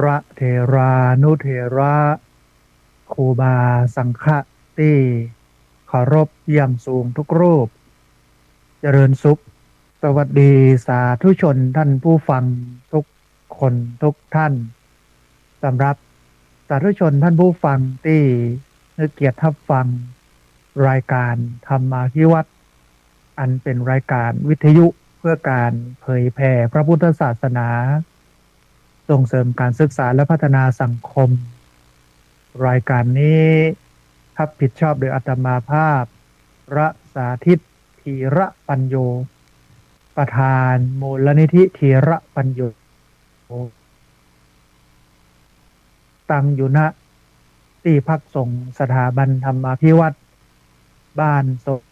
พระเถรานุเถระครูบาสังฆะที่เคารพเยี่ยมสูงทุกรูปเจริญสุขสวัสดีสาธุชนท่านผู้ฟังทุกคนทุกท่านสำหรับสาธุชนท่านผู้ฟังที่นึกเกียรติทับฟังรายการธรรมาภิวัตน์อันเป็นรายการวิทยุเพื่อการเผยแผ่พระพุทธศาสนาส่งเสริมการศึกษาและพัฒนาสังคมรายการนี้รับผิดชอบโดยอาตมาภาพพระสาธิตธีระปัญโยประธานมูลนิธิธีระปัญโยตั้งอยู่ณที่พักสงฆ์สถาบันธรรมาภิวัตน์บ้านโศก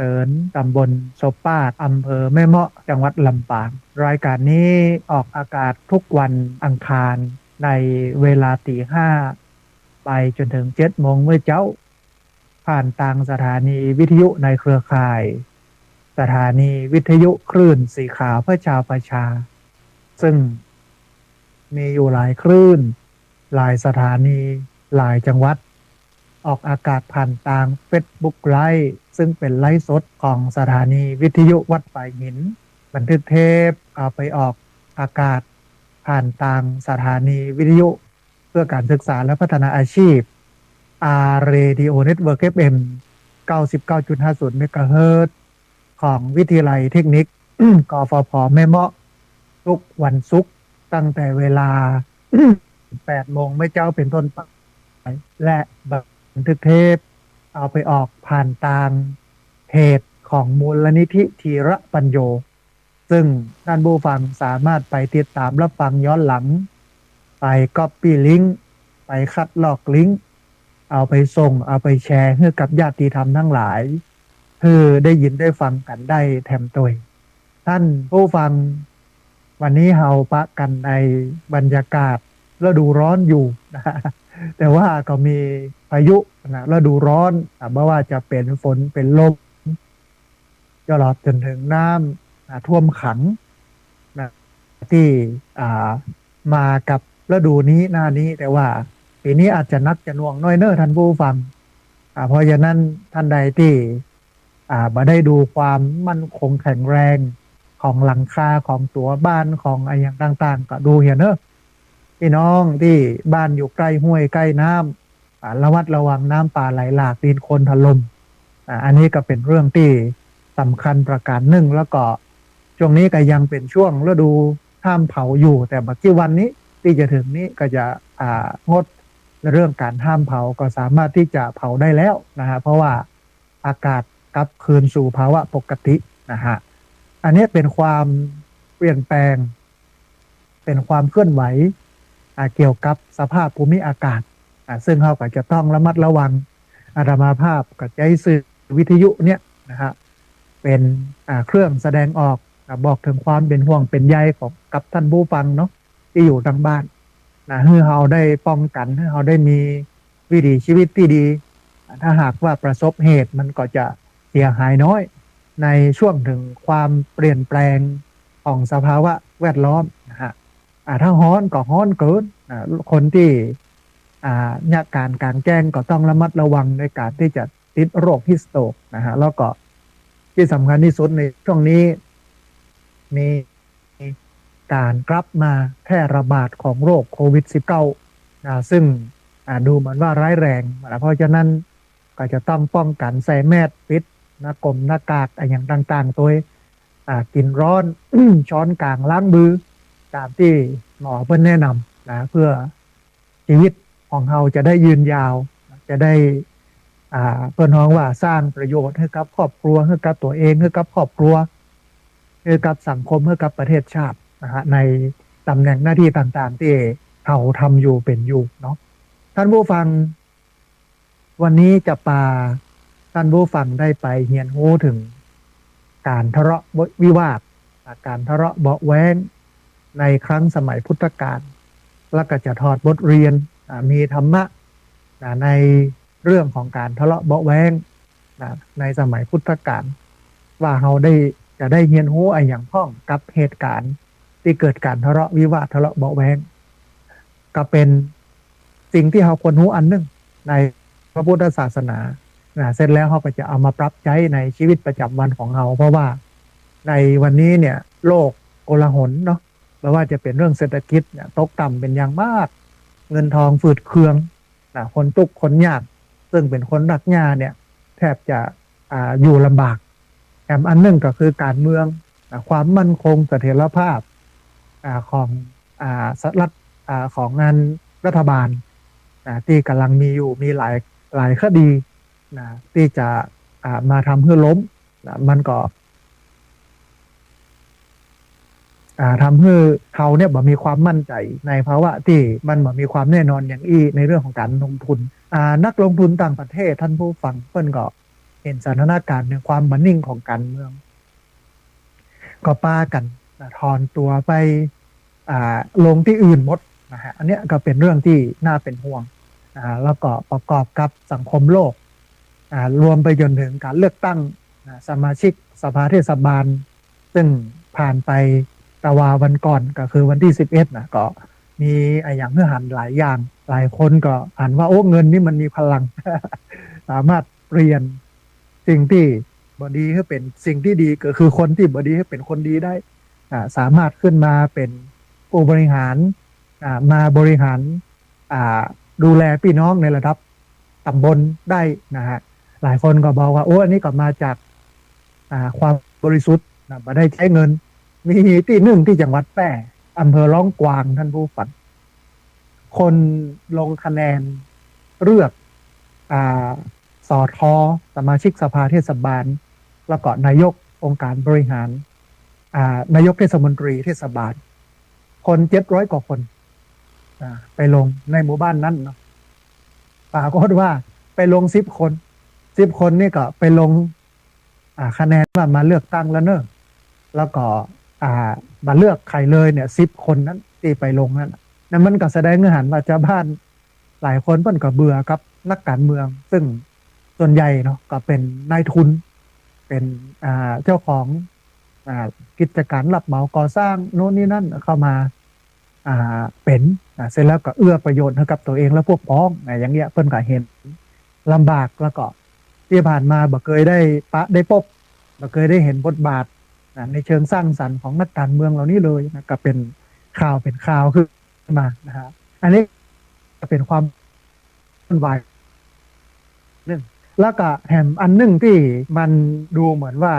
เสริญตำบลโศปาดอำเภอแม่เมาะจังหวัดลำปางรายการนี้ออกอากาศทุกวันอังคารในเวลาตี 5ไปจนถึง7 โมงเมื่อเจ้าผ่านทางสถานีวิทยุในเครือข่ายสถานีวิทยุคลื่นสีขาวเพื่อชาวประชาซึ่งมีอยู่หลายคลื่นหลายสถานีหลายจังหวัดออกอากาศผ่านทาง Facebook ไลฟ์ซึ่งเป็นไลฟ์สดของสถานีวิทยุวัดป่ายหินบันทึกเทปเอาไปออกอากาศผ่านทางสถานีวิทยุเพื่อการศึกษาและพัฒนาอาชีพ Radio Network FM 99.50 เมกะเฮิรตซ์ของวิทยาลัยเทคนิค กฟผแม่เมาะทุกวันศุกร์ตั้งแต่เวลา 8 โมงไม่เจ้าเป็นต้นไปและบันทึกเทปเอาไปออกผ่านทางเพจของมูลนิธิธีระปัญโยซึ่งท่านผู้ฟังสามารถไปติดตามรับฟังย้อนหลังไปก๊อปปี้ลิงก์ไปคัดลอกลิงก์เอาไปส่งเอาไปแชร์ให้กับญาติธรรมทั้งหลายเพื่อได้ยินได้ฟังกันได้แถมตัวท่านผู้ฟังวันนี้เฮาปะกันในบรรยากาศฤดูร้อนอยู่นะแต่ว่าก็มีพายุนะฤดูร้อนไม่ว่าจะเป็นฝนเป็นลมตลอดจนถึงน้ำท่วมขังนะที่มากับฤดูนี้หน้านี้แต่ว่าปีนี้อาจจะนักจะหน่วงน้อยเนอะท่านผู้ฟังเพราะฉะนั้นท่านใดที่มาได้ดูความมั่นคงแข็งแรงของหลังคาของตัวบ้านของอะไรอย่างต่างๆก็ดูเห็นเนอะพี่น้องที่บ้านอยู่ใกล้ห้วยใกล้น้ำระวัดระวังน้ำป่าไหลหลากดินโคลนถล่มอันนี้ก็เป็นเรื่องที่สำคัญประการหนึ่งแล้วก็ช่วงนี้ก็ยังเป็นช่วงฤดูห้ามเผาอยู่แต่บัดที่วันนี้ที่จะถึงนี้ก็จะงดเรื่องการห้ามเผาก็สามารถที่จะเผาได้แล้วนะฮะเพราะว่าอากาศกลับคืนสู่ภาวะปกตินะฮะอันนี้เป็นความเปลี่ยนแปลงเป็นความเคลื่อนไหวเกี่ยวกับสภาพภูมิอากาศซึ่งเราก็จะต้องระมัดระวังอาตมาภาพกับใจสื่อวิทยุเนี่ยนะฮะเป็นเครื่องแสดงออกบอกถึงความเป็นห่วงเป็นใยของกับท่านผู้ฟังเนาะที่อยู่ทางบ้านนะให้เราได้ป้องกันให้เราได้มีวิถีชีวิตที่ดีถ้าหากว่าประสบเหตุมันก็จะเสียหายน้อยในช่วงถึงความเปลี่ยนแปลงของสภาวะแวดล้อมนะฮะถ้าฮ้อนก็ฮ้อนเกินคนที่เนี่ยการกลางแจ้งก็ต้องระมัดระวังในการที่จะติดโรคฮิสโตกนะฮะแล้วก็ที่สำคัญที่สุดในช่วงนี้มีการกลับมาแพร่ระบาดของโรคโควิด -19 ซึ่งดูเหมือนว่าร้ายแรงเพราะฉะนั้นก็จะต้องป้องกันใส่แมสปิดหน้ากากอย่างต่างๆตัวกินร้อน ช้อนกลางล้างมือตามที่หมอเพิ่นแนะนำนะเพื่อชีวิตของเราจะได้ยืนยาวจะได้เพิ่นฮ้องว่าสร้างประโยชน์ให้กับครอบครัวให้กับตัวเองให้กับครอบครัวให้กับสังคมให้กับประเทศชาตินะฮะในตำแหน่งหน้าที่ต่างๆที่เขาทำอยู่เป็นอยู่เนาะท่านผู้ฟังวันนี้จะพาท่านผู้ฟังได้ไปเรียนรู้ถึงการทะเลาะวิวาทการทะเลาะเบาะแว้งในครั้งสมัยพุทธกาลแล้วก็จะถอดบทเรียนมีธรรมะในเรื่องของการทะเลาะเบาะแว้งในสมัยพุทธกาลว่าเราจะได้เรียนรู้อย่างพ้องกับเหตุการณ์ที่เกิดการทะเลาะวิวาททะเลาะเบาะแว้ง ก็เป็นสิ่งที่เราควรรู้อันหนึงในพระพุทธศาสนาเสร็จแล้วเราก็จะเอามาปรับใช้ในชีวิตประจำวันของเราเพราะว่าในวันนี้เนี่ยโลกโกลาหลเนาะไม่ว่าจะเป็นเรื่องเศรษฐกิจเนี่ยตกต่ำเป็นอย่างมากเงินทองฝืดเคืองคนทุกข์คนยากซึ่งเป็นคนรักหญ้าเนี่ยแทบจะอยู่ลำบากแถมอันหนึงก็คือการเมืองความมั่นคงเสถียรภาพของรัฐของงานรัฐบาลที่กำลังมีอยู่มีหลายคดีที่จะมาทำให้ล้มมันก็ทำให้เขาเนี่ยบ่มีความมั่นใจในภาวะที่มันบ่มีความแน่นอนอย่างในเรื่องของการลงทุนนักลงทุนต่างประเทศท่านผู้ฟังเพิ่นก็เห็นสถานการณ์ในความบันนิ่งของการเมืองก็ป้ากันถอนตัวไปลงที่อื่นหมดนะฮะอันนี้ก็เป็นเรื่องที่น่าเป็นห่วงแล้วก็ประกอบกับสังคมโลกรวมไปจนถึงการเลือกตั้งสมาชิกสภาเทศบาลซึ่งผ่านไปตะวาวันก่อนก็คือวันที่11ก็มีอย่างเพื่อหันหลายอย่างหลายคนก็หันว่าโอ้เงินนี่มันมีพลัง สามารถเปลี่ยนสิ่งที่บดีให้เป็นสิ่งที่ดีก็คือคนที่บดีให้เป็นคนดีได้สามารถขึ้นมาเป็นผู้บริหารมาบริหารดูแลพี่น้องในระดับตำบลได้นะฮะหลายคนก็บอกว่าโอ้อันนี้ก็มาจากความบริสุทธิ์มาได้ใช้เงินมีที่หนึ่งที่จังหวัดแพร่อำเภอร้องกวางท่านผู้ฟังคนลงคะแนนเลือกสอทอสมาชิกสภาเทศบาลแล้วก็นายกองค์การบริหารนายกเทศมนตรีเทศบาลคน700 กว่าคนไปลงในหมู่บ้านนั้นเนาะปรากฏว่าไปลง10 คนนี่ก็ไปลงคะแนนว่ามาเลือกตั้งแล้วเนอะแล้วก็มาเลือกใครเลยเนี่ย10 คนนั้นที่ไปลงนั้นนั่นมันก็แสดงให้เห็นว่าชาวบ้านหลายคนเพิ่นก็เบื่อกับนักการเมืองซึ่งส่วนใหญ่เนาะก็เป็นนายทุนเป็นเจ้าของกิจการรับเหมาก่อสร้างโน่นนี่นั่นเข้ามาเป็นเสร็จแล้วก็เอื้อประโยชน์ให้กับตัวเองและพวกพ้องอย่างเงี้ยเพิ่นก็เห็นลำบากแล้วก็ที่ผ่านมาบ่เคยได้ได้พบบ่เคยได้เห็นบทบาทในเชิงสร้างสรรค์ของนักการเมืองเหล่านี้เลยก็เป็นข่าวขึ้นมานะฮะอันนี้เป็นความวุ่นวายนึงแล้วก็แถมอันหนึ่งที่มันดูเหมือนว่า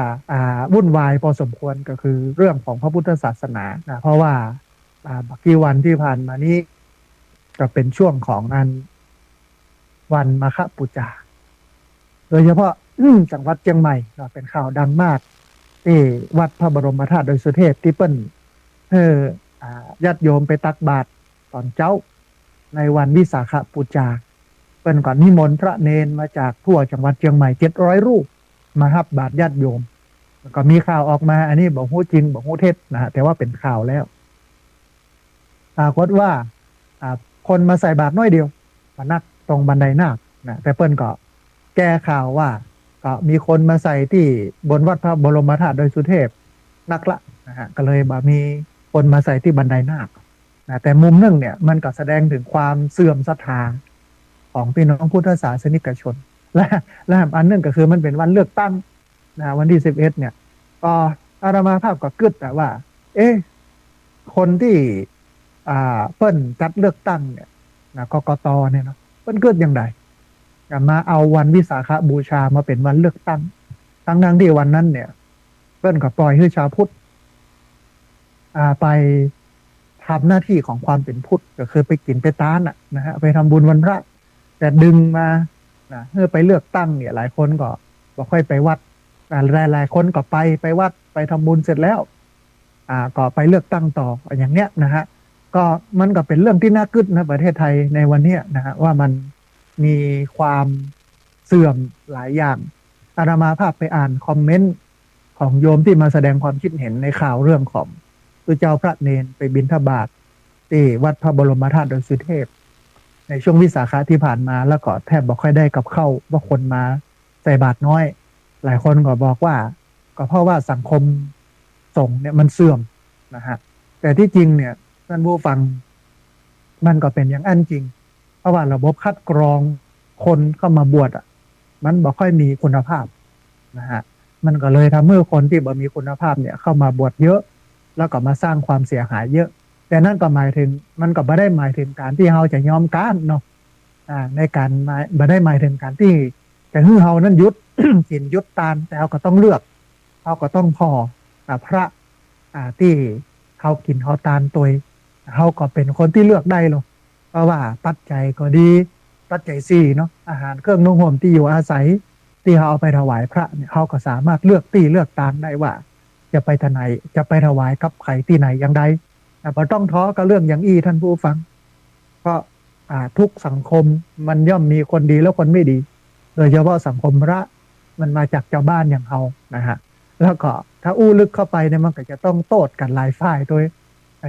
วุ่นวายพอสมควรก็คือเรื่องของพระพุทธศาสนาเพราะว่ากี่วันที่ผ่านมานี้ก็เป็นช่วงของงานวันมาฆปูจาโดยเฉพาะจังหวัดเชียงใหม่เป็นข่าวดังมากที่วัดพระบรมธาตุดอยสุเทพที่เปิ้ลญาติโยมไปตักบาตรตอนเจ้าในวันวิสาขบูชาเปิ้ลก่อนนิมนต์พระเนนมาจากทั่วจังหวัดเชียงใหม่700 รูปมารับบาตรญาติโยมก็มีข่าวออกมาอันนี้บอกฮู้จริงบอกฮู้เท็จนะฮะแต่ว่าเป็นข่าวแล้วปรากฏว่าคนมาใส่บาตรน้อยเดียวมานักตรงบันไดนาคนะแต่เปิ้ลก็แก้ข่าวว่าก็มีคนมาใส่ที่บนวัดพระบรมธาตุดอยสุเทพนักละนะฮะก็เลยมีคนมาใส่ที่บันไดนาคนะแต่มุมหนึ่งเนี่ยมันก็แสดงถึงความเสื่อมศรัทธาของพี่น้องพุทธศาสนิกชนและอันนึงก็คือมันเป็นวันเลือกตั้งนะวันที่11เนี่ยก็อาตมาภาพก็กึดแต่ว่าคนที่เปิ้นจัดเลือกตั้งเนี่ยนะกกตเนี่ยเนาะเปิ้นเกิดอย่างไรมาเอาวันวิสาขบูชามาเป็นวันเลือกตั้งทั้งที่วันนั้นเนี่ยเปิ้นก็ปล่อยให้ชาวพุทธไปทำหน้าที่ของความเป็นพุทธก็คือไปกินไปตานนะฮะไปทำบุญวันพระแต่ดึงมาเพื่อไปเลือกตั้งเนี่ยหลายคนก็ค่อยไปวัดหลายคนก็ไปวัดไปทำบุญเสร็จแล้วก็ไปเลือกตั้งต่ออย่างเนี้ยนะฮะก็มันก็เป็นเรื่องที่น่ากึศนะประเทศไทยในวันนี้นะฮะว่ามันมีความเสื่อมหลายอย่างอาตมาภาพไปอ่านคอมเมนต์ของโยมที่มาแสดงความคิดเห็นในข่าวเรื่องของพระเจ้าพระเนนไปบิณฑบาตที่วัดพระบรมธาตุดอยสุเทพในช่วงวิสาขะที่ผ่านมาแล้วก็แทบบ่ค่อยได้กับเข้าว่าคนมาใส่บาตรน้อยหลายคนก็บอกว่าก็เพราะว่าสังคมสงฆ์เนี่ยมันเสื่อมนะฮะแต่ที่จริงเนี่ยท่านผู้ฟัง มันก็เป็นอย่างนั้นจริงเพราะว่าระบบคัดกรองคนเข้ามาบวชมันบ่ค่อยมีคุณภาพนะฮะมันก็เลยทำให้คนที่บ่มีคุณภาพเนี่ยเข้ามาบวชเยอะแล้วก็มาสร้างความเสียหายเยอะแต่นั่นก็หมายถึงมันก็ไม่ได้หมายถึงการที่เราจะยอมกันเนาะในการไม่ได้หมายถึงการที่จะให้เรานั้นยุด ศีลยุดตามแต่เราก็ต้องเลือกเราก็ต้องพอพระที่เขากินเขาตานตัวเขาก็เป็นคนที่เลือกได้หรอกเพราะว่าปัจจัยก็ดีปัจจัยสี่เนาะอาหารเครื่องนุ่งห่มที่อยู่อาศัยที่เขาเอาไปถวายพระเนี่ยเขาก็สามารถเลือกที่เลือกตามได้ว่าจะไปที่ไหนจะไปถวายกับใครที่ไหนอย่างใดแต่พอต้องท้อก็เรื่องอย่างอี้ท่านผู้ฟังเพราะทุกสังคมมันย่อมมีคนดีและคนไม่ดีโดยเฉพาะสังคมพระมันมาจากเจ้าบ้านอย่างเขานะฮะแล้วก็ถ้าอู้ลึกเข้าไปเนี่ยมันก็จะต้องโต้กันหลายฝ่ายโดย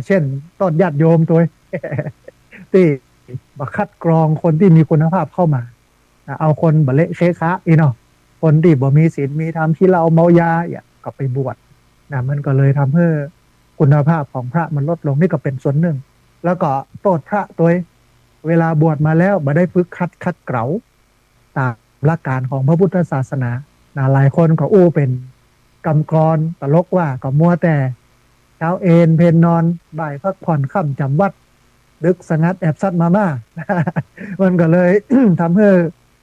เช่นต้นญาติโยมตัว ที่มาคัดกรองคนที่มีคุณภาพเข้ามาเอาคนบะเละเชคะอีเนาะคนที่บ่มีศีลมีธรรมที่เราเมายาอย่าก็ไปบวชมันก็เลยทำให้คุณภาพของพระมันลดลงนี่ก็เป็นส่วนหนึ่งแล้วก็โทษพระตัวเวลาบวชมาแล้วบ่ได้ฝึกคัดเกลาตามหลักการของพระพุทธศาสนาหลายคนก็อู้เป็นกำกรตลกว่าก็มัวแต่เช้าเอนเพนนอนบ่ายพักผ่อนค่ำจำวัดดึกสงัดแอบซัดมาม่า มันก็เลย ทำให้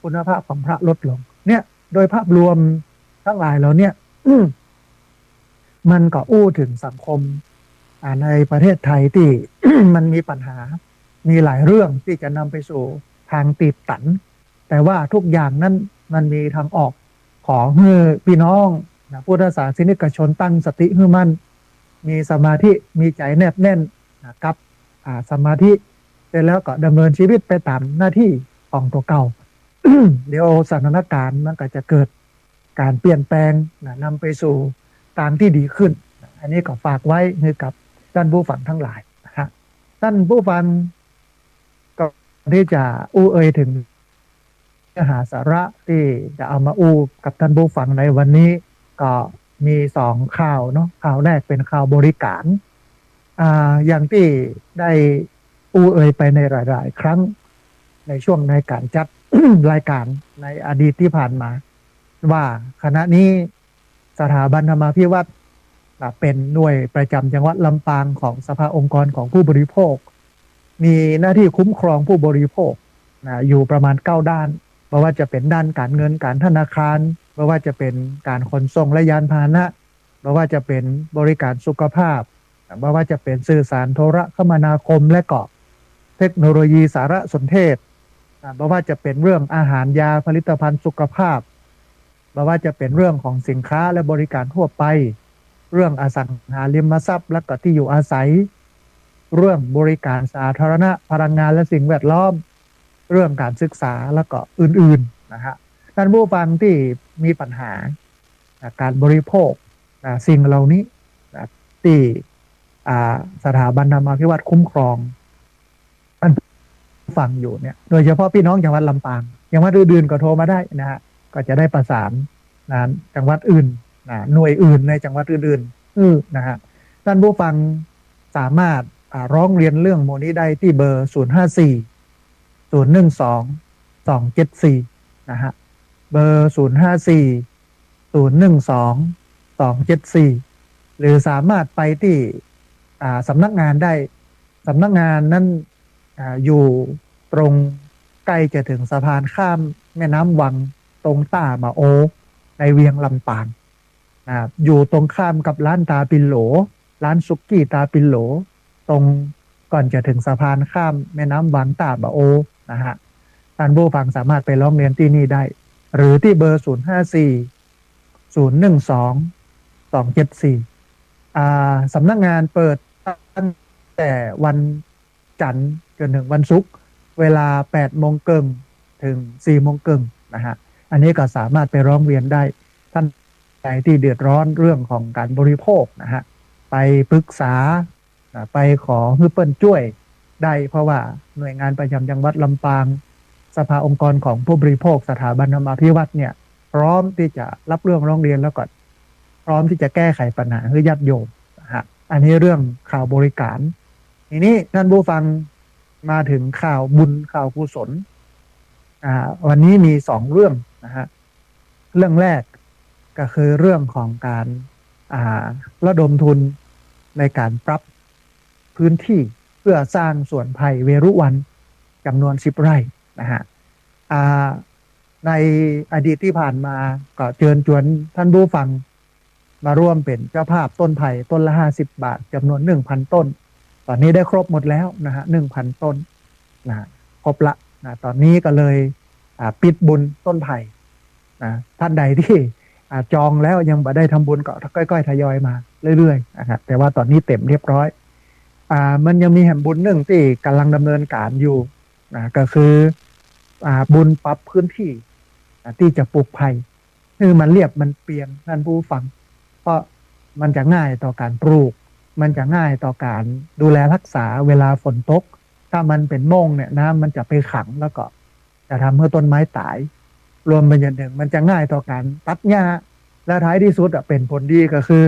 คุณภาพของพระลดลงเนี่ยโดยภาพรวมทั้งหลายเราเนี่ย มันก็อู้ถึงสังคมในประเทศไทยที่ มันมีปัญหามีหลายเรื่องที่จะนำไปสู่ทางตีบตันแต่ว่าทุกอย่างนั้นมันมีทางออกของพี่น้องพุทธศาสนิกชนตั้งสติให้มั่นมีสมาธิมีใจแนบแน่นกับสมาธิเสร็จแล้วก็ดำเนินชีวิตไปตามหน้าที่ของตัวเก่า เดี๋ยวสถานการณ์มันก็จะเกิดการเปลี่ยนแปลงนำไปสู่ทางที่ดีขึ้นอันนี้ก็ฝากไว้ให้กับท่านผู้ฟังทั้งหลายนะฮะท่านผู้ฟังก็ที่จะอู้เอ่ยถึงเนื้อหาสาระที่จะเอามาอู้กับท่านผู้ฟังในวันนี้ก็มีสองข่าวเนาะข่าวแรกเป็นข่าวบริการอย่างที่ได้อู้เอ่ยไปในหลายๆครั้งในช่วงในการจัด รายการในอดีตที่ผ่านมาว่าขณะนี้สถาบันธรรมาภิวัตน์เป็นหน่วยประจำจังหวัดลำปางของสภาองค์กรของผู้บริโภคมีหน้าที่คุ้มครองผู้บริโภคอยู่ประมาณ9ด้านไม่ว่าจะเป็นด้านการเงินการธนาคารไม่ว่าจะเป็นการขนส่งและยานพาหนะไม่ว่าจะเป็นบริการสุขภาพไม่ว่าจะเป็นสื่อสารโทรคมนาคมและก็เทคโนโลยีสารสนเทศไม่ว่าจะเป็นเรื่องอาหารยาผลิตภัณฑ์สุขภาพไม่ว่าจะเป็นเรื่องของสินค้าและบริการทั่วไปเรื่องอสังหาริมทรัพย์และก็ที่อยู่อาศัยเรื่องบริการสาธารณะพลังงานและสิ่งแวดล้อมเรื่องการศึกษาแล้วก็อื่นๆนะฮะท่านผู้ฟังที่มีปัญหาการบริโภคสิ่งเหล่านี้ที่สถาบันธรรมาภิวัตน์คุ้มครองท่านฟังอยู่เนี่ยโดยเฉพาะพี่น้องจังหวัดลำปางจังหวัดอื่นๆก็โทรมาได้นะฮะก็จะได้ประสานจังหวัดอื่นหน่วยอื่นในจังหวัดอื่นๆนะฮะท่านผู้ฟังสามารถร้องเรียนเรื่องโมนี้ได้ที่เบอร์054 012 274นะฮะเบอร์054 012 274หรือสามารถไปที่สำนักงานได้สำนักงานนั้นอยู่ตรงใกล้จะถึงสะพานข้ามแม่น้ำวังตรงต้ามาโอในเวียงลำปางอยู่ตรงข้ามกับร้านตาปินโหลร้านซุกี้ตาปินโหลตรงก่อนจะถึงสะพานข้ามแม่น้ำวังต้ามาโอนะฮะท่านผู้ฟังสามารถไปร้องเรียนที่นี่ได้หรือที่เบอร์054 012 274สำนักงานเปิดตั้งแต่วันจันทร์จนถึงวันศุกร์เวลา8 โมงครึ่งถึง4 โมงครึ่งนะฮะอันนี้ก็สามารถไปร้องเรียนได้ท่านใดที่เดือดร้อนเรื่องของการบริโภคนะฮะไปปรึกษาไปขอให้เปิ้นช่วยได้เพราะว่าหน่วยงานประจำจังหวัดลำปางสภาองค์กรของผู้บริโภคสถาบันธรรมาภิวัตน์เนี่ยพร้อมที่จะรับเรื่องร้องเรียนแล้วก็พร้อมที่จะแก้ไขปัญหาให้ญาติโยมนะฮะอันนี้เรื่องข่าวบริการทีนี้ท่านผู้ฟัง มาถึงข่าวบุญข่าวกุศลวันนี้มี2 เรื่องนะฮะเรื่องแรกก็คือเรื่องของการระดมทุนในการปรับพื้นที่เพื่อสร้างสวนไผ่เวรุวันจำนวน10 ไร่นะฮะในอดีตที่ผ่านมาก็เชิญชวนท่านผู้ฟังมาร่วมเป็นเจ้าภาพต้นไผ่ต้นละ50 บาทจำนวน 1,000 ต้นตอนนี้ได้ครบหมดแล้วนะฮะ 1,000 ต้นนะครบละนะตอนนี้ก็เลยปิดบุญต้นไผ่นะท่านใดที่จองแล้วยังไม่ได้ทำบุญก็ค่อยๆทยอยมาเรื่อยๆนะครับแต่ว่าตอนนี้เต็มเรียบร้อยมันยังมีแห่งบุญหนึ่งที่กำลังดำเนินการอยู่นะก็คือบุญปรับพื้นที่ที่จะปลูกไผ่คือมันเรียบมันเปียงท่านผู้ฟังเพราะมันจะง่ายต่อการปลูกมันจะง่ายต่อการดูแลรักษาเวลาฝนตกถ้ามันเป็นโม่งเนี่ยน้ำมันจะไปขังแล้วก็จะทำให้ต้นไม้ตายรวมเป็นอย่างหนึ่งมันจะง่ายต่อการตัดหญ้าและท้ายที่สุดเป็นผลดีก็คือ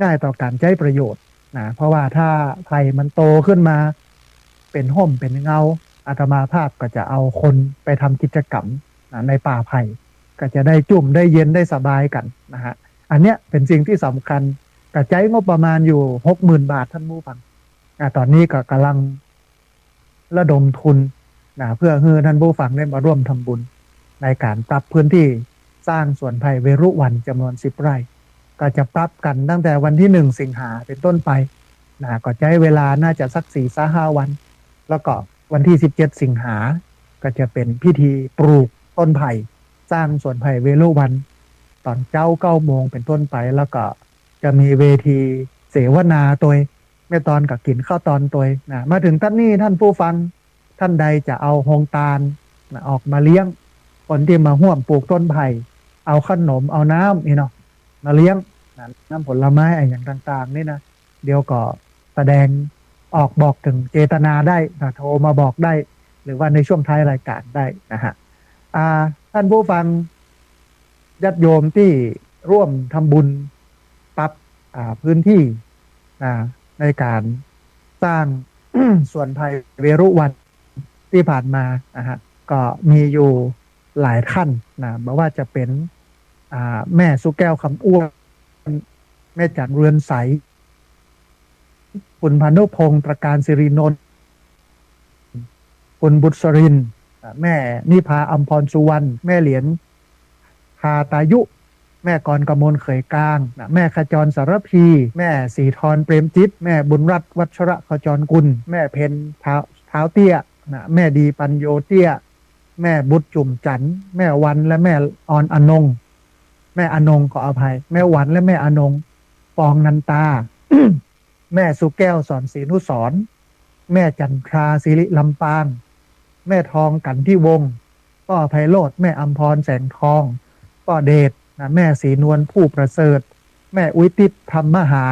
ง่ายต่อการใช้ประโยชน์นะเพราะว่าถ้าไผ่มันโตขึ้นมาเป็นห่มเป็นเงาอาตมาภาพก็จะเอาคนไปทำกิจกรรมในป่าไผ่ก็จะได้จุ่มได้เย็นได้สบายกันนะฮะอันเนี้ยเป็นสิ่งที่สำคัญกระจายงบประมาณอยู่60,000 บาทท่านผู้ฟังตอนนี้ก็กำลังระดมทุนเพื่อให้ท่านผู้ฟังได้มาร่วมทำบุญในการปรับพื้นที่สร้างสวนไผ่เวรุวันจำนวน10 ไร่ก็จะปรับกันตั้งแต่วันที่1 สิงหาเป็นต้นไปก็ใช้เวลาน่าจะสัก4-5 วันแล้วก็วันที่17 สิงหาก็จะเป็นพิธีปลูกต้นไผ่สร้างสวนไผ่เวรุวันตอน9 โมงเป็นต้นไปแล้วก็จะมีเวทีเสวนาตัวแม่ตอนกับกินข้าวตอนตัวมาถึงท่านนี้ท่านผู้ฟังท่านใดจะเอาโฮงตาลออกมาเลี้ยงคนที่มาห่วมปลูกต้นไผ่เอาขนมเอาน้ำนี่เนาะมาเลี้ยงน้ำผลไม้อะไรอย่างต่างๆนี่นะเดี๋ยวก็แสดงออกบอกถึงเจตนาได้โทรมาบอกได้หรือว่าในช่วงท้ายรายการได้นะฮะท่านผู้ฟังญาติโยมที่ร่วมทำบุญปรับพื้นที่ในการสร้าง ส่วนไผ่เวรุวันที่ผ่านมานะฮะก็มีอยู่หลายท่านบอกว่าจะเป็นแม่สุแก้วคำอ้วนแม่จันเรือนใสคุณพานุพงศ์ตระการสิรินนท์คุณบุษรินแม่นิพาอัมพรสุวรรณแม่เหรียญพาตายุแม่กรกมลเขยกลางแม่ขจรสารพีแม่สีทรเปรมจิตแม่บุญรัตน์วัชระขจรกุลแม่เพนเท้าเตี้ยแม่ดีปัญโยเตี้ยแม่บุตรจุ่มจันแม่วันและแม่ออนอนงแม่อนงขออภัยแม่วันและแม่อนงปองนันตา แม่สุแก้วสอนศรีนุสรแม่จันทราศิริลำปางแม่ทองกันที่วงป้อไพโรธแม่อัมพรแสงทองป้อเดชแม่ศรีนวลผู้ประเสริฐแม่อุยติธรรมมหา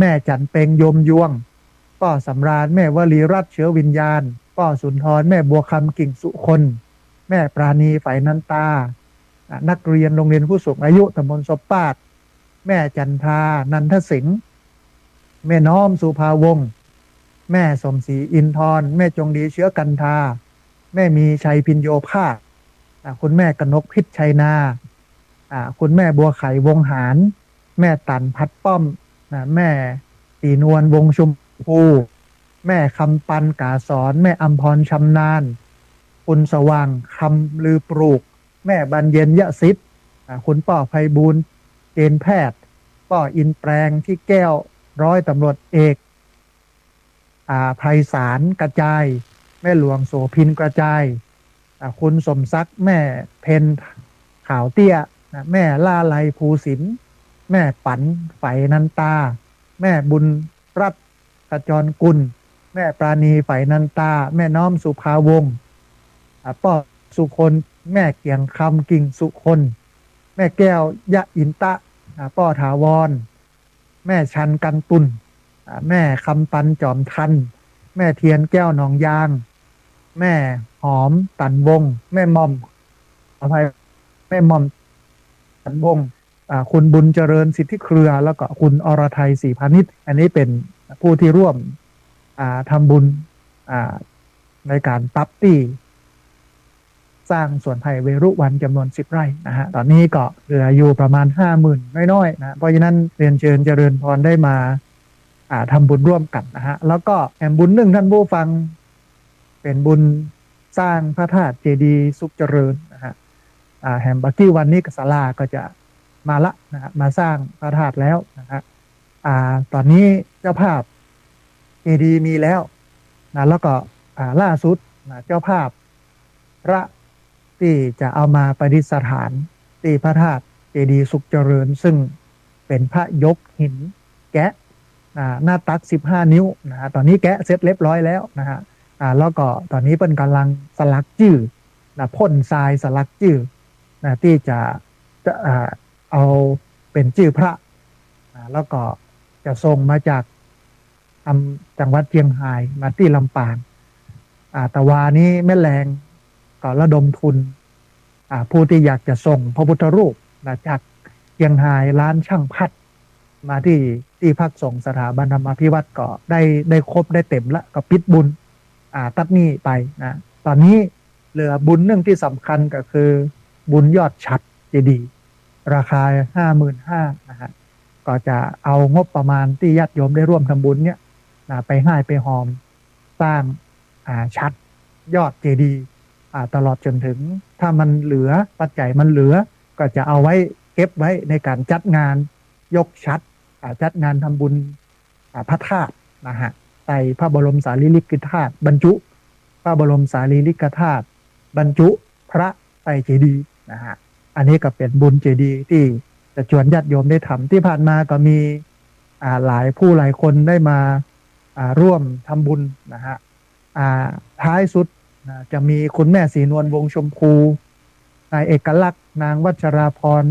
แม่จันเปงโยมยวงป้อสำราญแม่วลีรัตน์เชื้อวิญญาณป้อสุนทรแม่บัวคำกิ่งสุคนแม่ปราณีฝ่ายนันตานักเรียนโรงเรียนผู้สูงอายุตำบลศพปาดแม่จันทานันทสิงห์แม่น้อมสุภาวงศ์แม่สมศรีอินทรแม่จงดีเชื้อกันทาแม่มีชัยพินโยภาคคุณแม่กนกพิษชัยนาคุณแม่บัวไข่วงหารแม่ตันพัดป้อมแม่สีนวลวงชุมพูแม่คำปันกาสอนแม่อัมพรชำนาญคุณสว่างคำลือปลูกแม่บรรเย็นยะซิดคุณป้อไพบูลย์เกณฑ์แพทย์ป้ออินแปลงที่แก้วร้อยตำรวจเอกไพศาลกระจายแม่หลวงโสพินกระจายคุณสมศักดิ์แม่เพนขาวเตี้ยแม่ล่าไลภูสินแม่ปันไฝนันตาแม่บุญรัตน์ขจรกุลแม่ปราณีไฝนันตาแม่น้อมสุภาวงศ์ป้อสุคนแม่เกียงคำกิ่งสุคนแม่แก้วยะอินตะป้อถาวรแม่ชันกันตุนแม่คำปันจอมทันแม่เทียนแก้วหนองยางแม่หอมตันวงแม่มอมอภัยแม่มอมตันวงคุณบุญเจริญสิทธิเครือแล้วก็คุณอรไทยศรีพานิชอันนี้เป็นผู้ที่ร่วมทำบุญ ในการปรับที่สร้างสวนไผ่เวรุวันจำนวน10 ไร่นะฮะตอนนี้ก็เหลืออยู่ประมาณ50,000น้อยๆนะเพราะฉะนั้นเรียนเชิญเจริญพรได้มาทำบุญร่วมกันนะฮะแล้วก็แห่งบุญหนึ่งท่านผู้ฟังเป็นบุญสร้างพระธาตุเจดีย์สุขเจริญนะฮะแห่งบักกี้วันนี้กศาลาก็จะมาละนะฮะมาสร้างพระธาตุแล้วนะฮะตอนนี้เจ้าภาพเจดีย์มีแล้วนะแล้วก็ล่าสุดนะเจ้าภาพพระที่จะเอามาประดิษฐานที่พระธาตุเจดีย์สุขเจริญซึ่งเป็นพระยกหินแกะหน้าตัก15 นิ้วนะฮะตอนนี้แกะเสร็จเรียบร้อยแล้วนะฮะแล้วก็ตอนนี้เป็นกำลังสลักจื่อนะพ่นทรายสลักจื่อนะที่จะเอาเป็นจื่อพระแล้วก็จะส่งมาจากจังหวัดเชียงรายมาที่ลำปางแต่วานี้แม่แรงก็ระดมทุนผู้ที่อยากจะส่งพระพุทธรูปนะจากเชียงรายร้านช่างพัดมาที่พักส่งสถาบันธรรมาภิวัตรก็ได้ครบได้เต็มแล้วก็ปิดบุญตัดหนี้ไปนะตอนนี้เหลือบุญเรื่องที่สำคัญก็คือบุญยอดฉัตรเจดีย์ราคา55,000นะฮะก็จะเอางบประมาณที่ญาติโยมได้ร่วมทำบุญเนี่ยไปให้ไปหอมสร้างฉัตรยอดเจดีย์ตลอดจนถึงถ้ามันเหลือปัจจัยมันเหลือก็จะเอาไว้เก็บไว้ในการจัดงานยกฉัตรจัดงานทำบุญพระธาตุนะฮะใส่พระบรมสารีริกธาตุบรรจุพระบรมสารีริกธาตุบรรจุพระใส่เจดีย์นะฮะอันนี้ก็เป็นบุญเจดีย์ที่จะชวนญาติโยมได้ทำที่ผ่านมาก็มีหลายผู้หลายคนได้มาร่วมทำบุญนะฮะท้ายสุดจะมีคุณแม่ศรีนวลวงชมพูนายเอกลักษณ์นางวัชราพร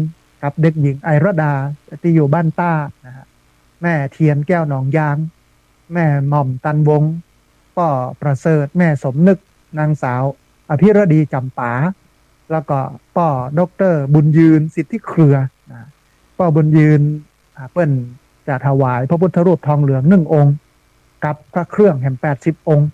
กับเด็กหญิงไอรดาที่อยู่บ้านต้านะฮะแม่เทียนแก้วหนองยางแม่หม่อมตันวงป้อประเสริฐแม่สมนึกนางสาวอภิรดีจำปาแล้วก็ป้อดรบุญยืนสิทธิเครือป้อบุญยืนเปิ้นจะถวายพระพุทธรูปทองเหลือง1 องค์กับพระเครื่องแห่ง80 องค์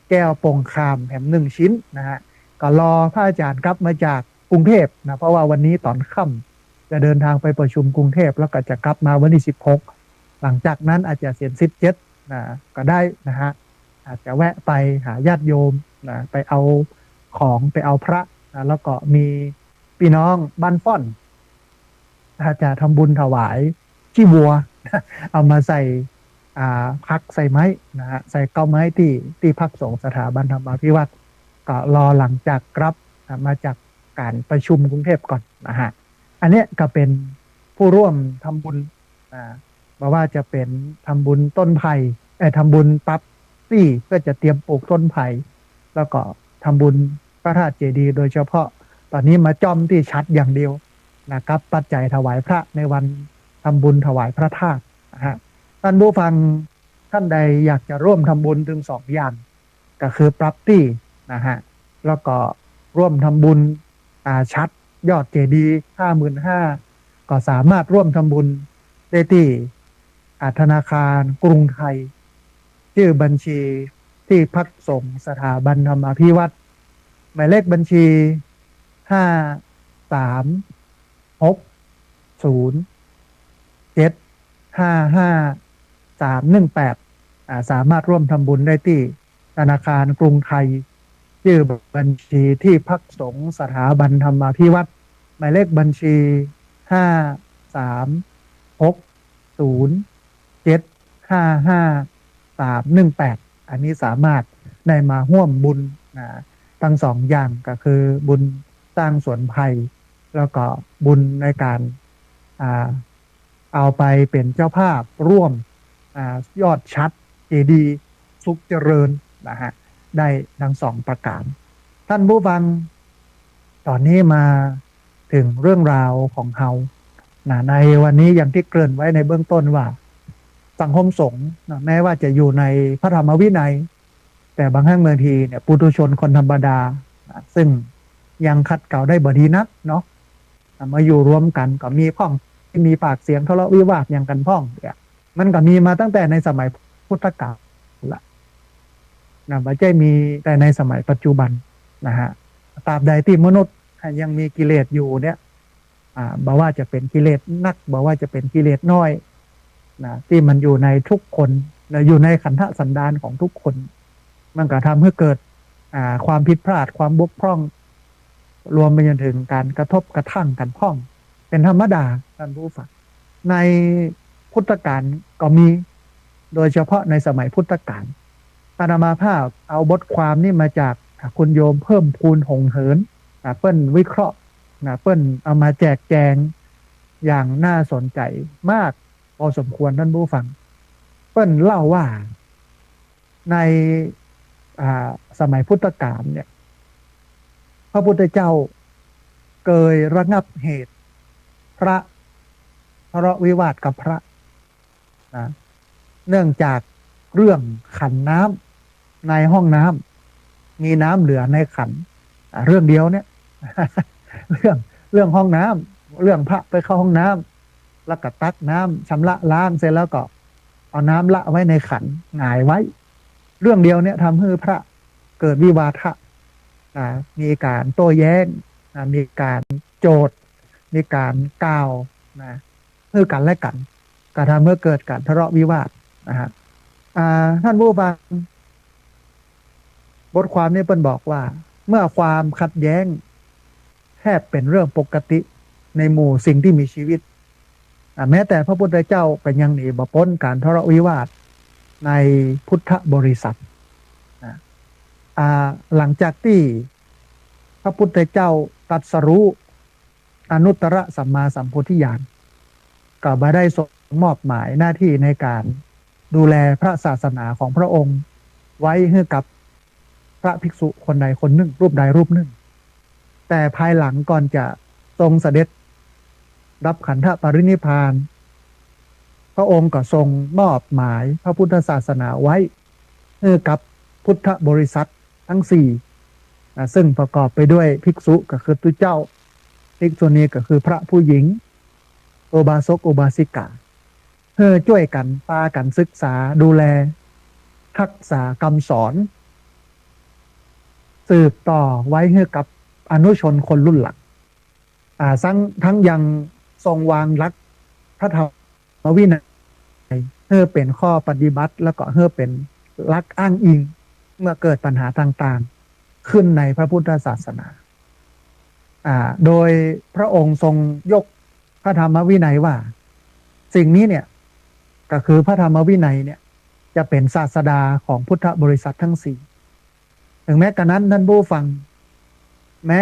แก้วปงคามแห่ง1 ชิ้นนะฮะก็รอพระอาจารย์กลับมาจากกรุงเทพนะเพราะว่าวันนี้ตอนค่ำจะเดินทางไปประชุมกรุงเทพแล้วก็จะกลับมาวันที่16หลังจากนั้นอาจจะเสียน17นะก็ได้นะฮะอาจจะแวะไปหาญาติโยมนะไปเอาของไปเอาพระนะแล้วก็มีพี่น้องบ้านฟ่อนถ้าจะทำบุญถวายขี้วัวเอามาใส่พักใส่ไม้นะฮะใส่เก้าไม้ที่พักสงฆ์สถาบันธรรมาภิวัตรก็รอหลังจากกลับมาจากการประชุมกรุงเทพก่อนนะฮะอันนี้ก็เป็นผู้ร่วมทำบุญบอกว่าจะเป็นทำบุญต้นไผ่ทำบุญปั๊บซี่เพื่อจะเตรียมปลูกต้นไผ่แล้วก็ทำบุญพระธาตุเจดีย์โดยเฉพาะตอนนี้มาจ้อมที่ชัดอย่างเดียวนะครับปัจจัยถวายพระในวันทำบุญถวายพระธาตุนะฮะท่านผู้ฟังท่านใดอยากจะร่วมทำบุญถึง2 อย่างก็คือปรับตี้นะฮะแล้วก็ร่วมทำบุญชัดยอดเจดีย์55,000ก็สามารถร่วมทำบุญได้ที่ธนาคารกรุงไทยชื่อบัญชีที่พักสงฆ์สถาบันธรรมาภิวัตรหมายเลขบัญชี53607551318สามารถร่วมทำบุญได้ที่ธนาคารกรุงไทยชื่อบัญชีที่พักสงฆ์สถาบันธรรมาภิวัตรหมายเลขบัญชี53607551318อันนี้สามารถได้มาร่วมบุญทั้ง2 อย่างก็คือบุญสร้างสวนไผ่แล้วก็บุญในการเอาไปเป็นเจ้าภาพร่วมยอดชัดเจดีย์สุขเจริญนะฮะได้ทั้ง2 ประการท่านผู้ฟังตอนนี้มาถึงเรื่องราวของเฮาในวันนี้อย่างที่เกริ่นไว้ในเบื้องต้นว่าสังคมสงฆ์แม้ว่าจะอยู่ในพระธรรมวินัยแต่บางแห่งบางทีเนี่ยปุถุชนคนธรรมดาซึ่งยังขัดเกลาได้บ่ดีนักเนาะมาอยู่รวมกันก็มีพ้องมีปากเสียงทะเลาะวิวาทอย่างกันพ้องเนี่ยมันก็มีมาตั้งแต่ในสมัยพุทธกาลละ นะไม่ใช่มีแต่ในสมัยปัจจุบันนะฮะตราบใดที่มนุษย์ยังมีกิเลสอยู่เนี่ยบอกว่าจะเป็นกิเลสนักบอกว่าจะเป็นกิเลสน้อยนะที่มันอยู่ในทุกคนและอยู่ในขันธสันดานของทุกคนมันก็ทำให้เกิดความผิดพลาดความบกพร่องรวมไปจนถึงการกระทบกระทั่งกันพ้องเป็นธรรมดาท่านผู้ฟังในพุทธกาลก็มีโดยเฉพาะในสมัยพุทธกาลอาตมาภาพเอาบทความนี่มาจากคุณโยมเพิ่มพูนหงเหินเปิ้ลวิเคราะห์เปิ้ลเอามาแจกแจงอย่างน่าสนใจมากพอสมควรท่านผู้ฟังเปิ้ลเล่าว่าในสมัยพุทธกาลเนี่ยพระพุทธเจ้าเคยระงับเหตุพระทะเลาะวิวาทกับพระนะเนื่องจากเรื่องขันน้ำในห้องน้ำมีน้ำเหลือในขันเรื่องเดียวเนี่ย เรื่องเรื่องห้องน้ำเรื่องพระไปเข้าห้องน้ำแล้วก็ตักน้ำชำระล้างเสร็จแล้วก็เอาน้ำละไว้ในขันหงายไว้เรื่องเดียวเนี่ยทำให้พระเกิดวิวาทะมีการโต้แย้งมีการโจทย์มีการกล่าวเพื่อกันและกันก็ทำให้เกิดการทะเลาะวิวาทนะฮะท่านผู้ฟังบทความนี้เพิ่นบอกว่าเมื่อความขัดแย้งแทบเป็นเรื่องปกติในหมู่สิ่งที่มีชีวิตแม้แต่พระพุทธเจ้าก็ยังหนีบ่พ้นการทะเลาะวิวาทในพุทธบริษัทหลังจากที่พระพุทธเจ้าตรัสรู้อนุตตรสัมมาสัมโพธิญาณก็มาได้ทรงมอบหมายหน้าที่ในการดูแลพระศาสนาของพระองค์ไว้ให้กับพระภิกษุคนใดคนหนึ่งรูปใดรูปหนึ่งแต่ภายหลังก่อนจะทรงเสด็จรับขันธปรินิพพานพระองค์ก็ทรงมอบหมายพระพุทธศาสนาไว้ให้กับพุทธบริษัททั้งสี่ซึ่งประกอบไปด้วยภิกษุก็คือตุเจ้าภิกษุณีก็คือพระผู้หญิงโอบาสกโอบาสิกาเพื่อช่วยกันพากันศึกษาดูแลทักษะคำสอนสืบต่อไว้ให้กับอนุชนคนรุ่นหลังทั้งยังทรงวางหลักพระธรรมวินัยเพื่อเป็นข้อปฏิบัติแล้วก็เพื่อเป็นหลักอ้างอิงเมื่อเกิดปัญหาต่างๆขึ้นในพระพุทธศาสนาโดยพระองค์ทรงยกพระธรรมวินัยว่าสิ่งนี้เนี่ยก็คือพระธรรมวินัยเนี่ยจะเป็นศาสดาของพุทธบริษัททั้งสี่ถึงแม้กระนั้นท่านผู้ฟังแม้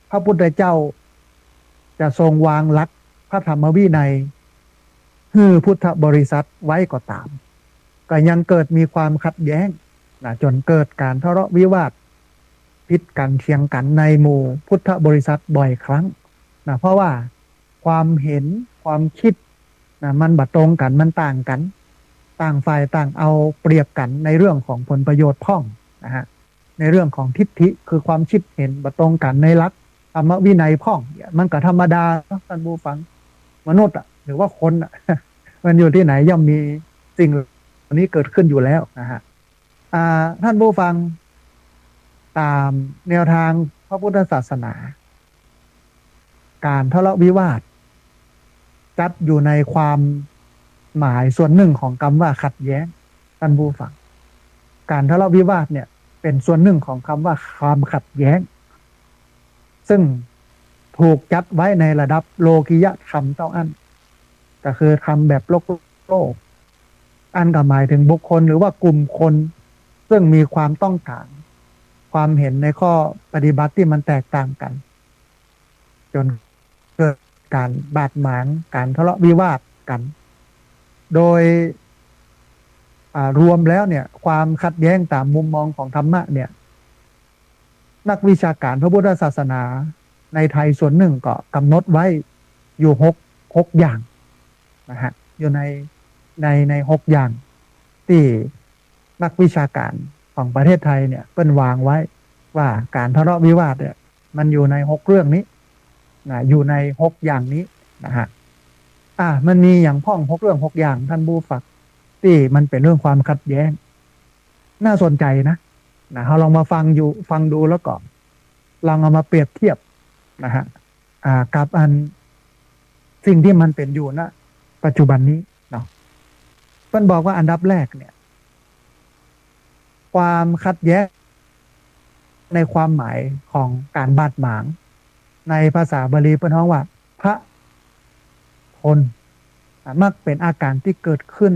พระพุทธเจ้าจะทรงวางหลักพระธรรมวินัยให้พุทธบริษัทไว้ก็ตามก็ยังเกิดมีความขัดแย้งจนเกิดการทะเลาะวิวาทพิดกันเถียงกันในหมู่พุทธบริษัทบ่อยครั้งเพราะว่าความเห็นความคิดมันบัดตรงกันมันต่างกันต่างฝ่ายต่างเอาเปรียบกันในเรื่องของผลประโยชน์พ่องนะฮะในเรื่องของทิฏฐิคือความคิดเห็นบัดตรงกันในหลักธรรมวินัยพ่องมันก็ธรรมดาท่านผู้ฟังมนุษย์หรือว่าคนมันอยู่ที่ไหนย่อมมีสิ่งนี้เกิดขึ้นอยู่แล้วนะฮะท่านผู้ฟังตามแนวทางพระพุทธศาสนาการทะเลาะวิวาทจัดอยู่ในความหมายส่วนหนึ่งของคำว่าขัดแย้งท่านผู้ฟังการทะเลาะวิวาทเนี่ยเป็นส่วนหนึ่งของคำว่าความขัดแย้งซึ่งถูกจัดไว้ในระดับโลกิยธรรมเท่านั้นก็คือทำแบบโลกอันก็หมายถึงบุคคลหรือว่ากลุ่มคนซึ่งมีความต้องการความเห็นในข้อปฏิบัติที่มันแตกต่างกันจนเกิดการบาดหมางการทะเลาะวิวาทกันโดยรวมแล้วเนี่ยความขัดแย้งตามมุมมองของธรรมะเนี่ยนักวิชาการพระพุทธศาสนาในไทยส่วนหนึ่งก็กำหนดไว้อยู่หกอย่างนะฮะอยู่ในหกอย่างที่นักวิชาการของประเทศไทยเนี่ยเปิ้นวางไว้ว่าการทะเลาะวิวาทเนี่ยมันอยู่ในหกเรื่องนี้อยู่ในหกอย่างนี้นะฮะมันมีอย่างพ่องหกเรื่องหกอย่างท่านผู้ฟังที่มันเป็นเรื่องความขัดแย้ง น่าสนใจนะเราลองมาฟังดูแล้วก็ลองเอามาเปรียบเทียบนะฮะกับสิ่งที่มันเป็นอยู่ณปัจจุบันนี้เนาะเพิ่นบอกว่าอันดับแรกเนี่ยความขัดแย้งในความหมายของการบาดหมางในภาษาบาลีเพิ่นฮ้องว่าพระทนมักเป็นอาการที่เกิดขึ้น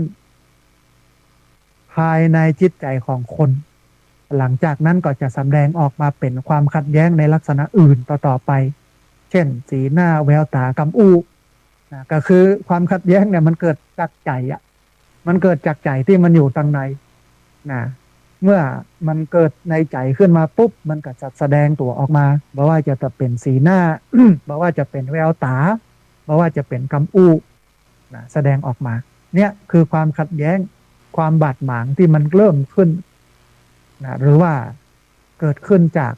ภายในจิตใจของคน หลังจากนั้นก็จะแสดงออกมาเป็นความขัดแย้งในลักษณะอื่นต่อไป เช่นสีหน้าแววตากำอู้นะก็คือความขัดแย้งเนี่ยมันเกิดจากใจอ่ะมันเกิดจากใจที่มันอยู่ตรงในนะเมื่อมันเกิดในใจขึ้นมาปุ๊บมันก็จะแสดงตัวออกมาบอกว่าจะเป็นสีหน้า บอกว่าจะเป็นแววตาบอกว่าจะเป็นคำอู้นะแสดงออกมาเนี่ยคือความขัดแย้งความบาดหมางที่มันเริ่มขึ้นนะหรือว่าเกิดขึ้นจาก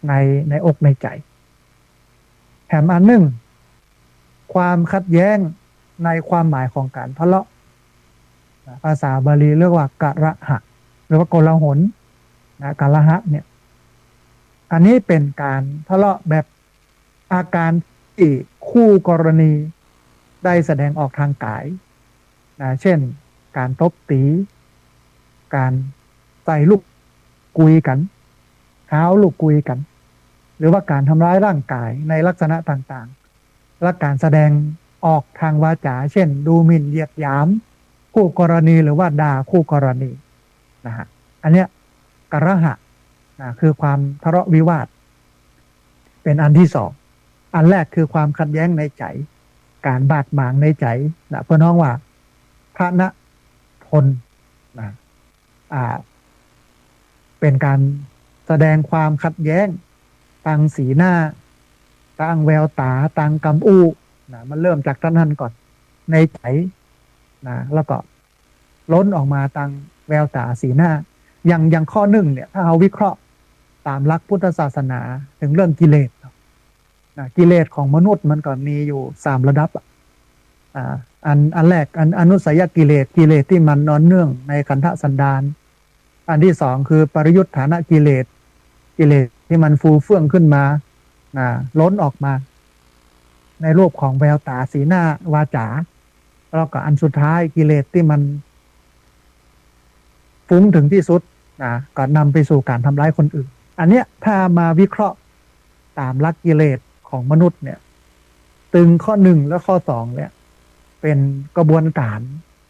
ในอกในใจแถมอันหนึ่งความขัดแย้งในความหมายของการทะเลาะภาษาบาลีเรียกว่ากะระหะหรือว่าโกลาหลนะกะระหะเนี่ยอันนี้เป็นการทะเลาะแบบอาการที่คู่กรณีได้แสดงออกทางกายนะเช่นการตบตีการใส่ลูกกุยกันเท้าลูกกุยกันหรือว่าการทำร้ายร่างกายในลักษณะต่างๆและการแสดงออกทางวาจาเช่นดูหมิ่นเหยียดหยามคู่กรณีหรือว่าด่าคู่กรณีนะฮะอันเนี้ยกระหะนะคือความทะเลาะวิวาทเป็นอันที่สองอันแรกคือความขัดแย้งในใจการบาดหมางในใจนะเพื่อนน้องว่าพระณทนนะเป็นการแสดงความขัดแย้งต่างสีหน้าต่างแววตาต่างกำอู้นะมันเริ่มจากท่านนั้นก่อนในใจนะแล้วก็ล้นออกมาต่างแววตาสีหน้าอย่างข้อหนึ่งเนี่ยถ้าเราวิเคราะห์ตามหลักพุทธศาสนาถึงเรื่องกิเลสนะกิเลสของมนุษย์มันก็มีอยู่3 ระดับอันแรกอนุสัยกิเลสที่มันนอนเนื่องในขันธสันดานอันที่สองคือปริยุทธานะกิเลสที่มันฟูเฟื่องขึ้นมาล้นออกมาในรูปของแววตาสีหน้าวาจาแล้วก็อันสุดท้ายกิเลสที่มันฟุ้งถึงที่สุดก็นำไปสู่การทำร้ายคนอื่นอันเนี้ยถ้ามาวิเคราะห์ตามหลักกิเลสของมนุษย์เนี่ยตึงข้อ1และข้อ2เนี่ยเป็นกระบวนการ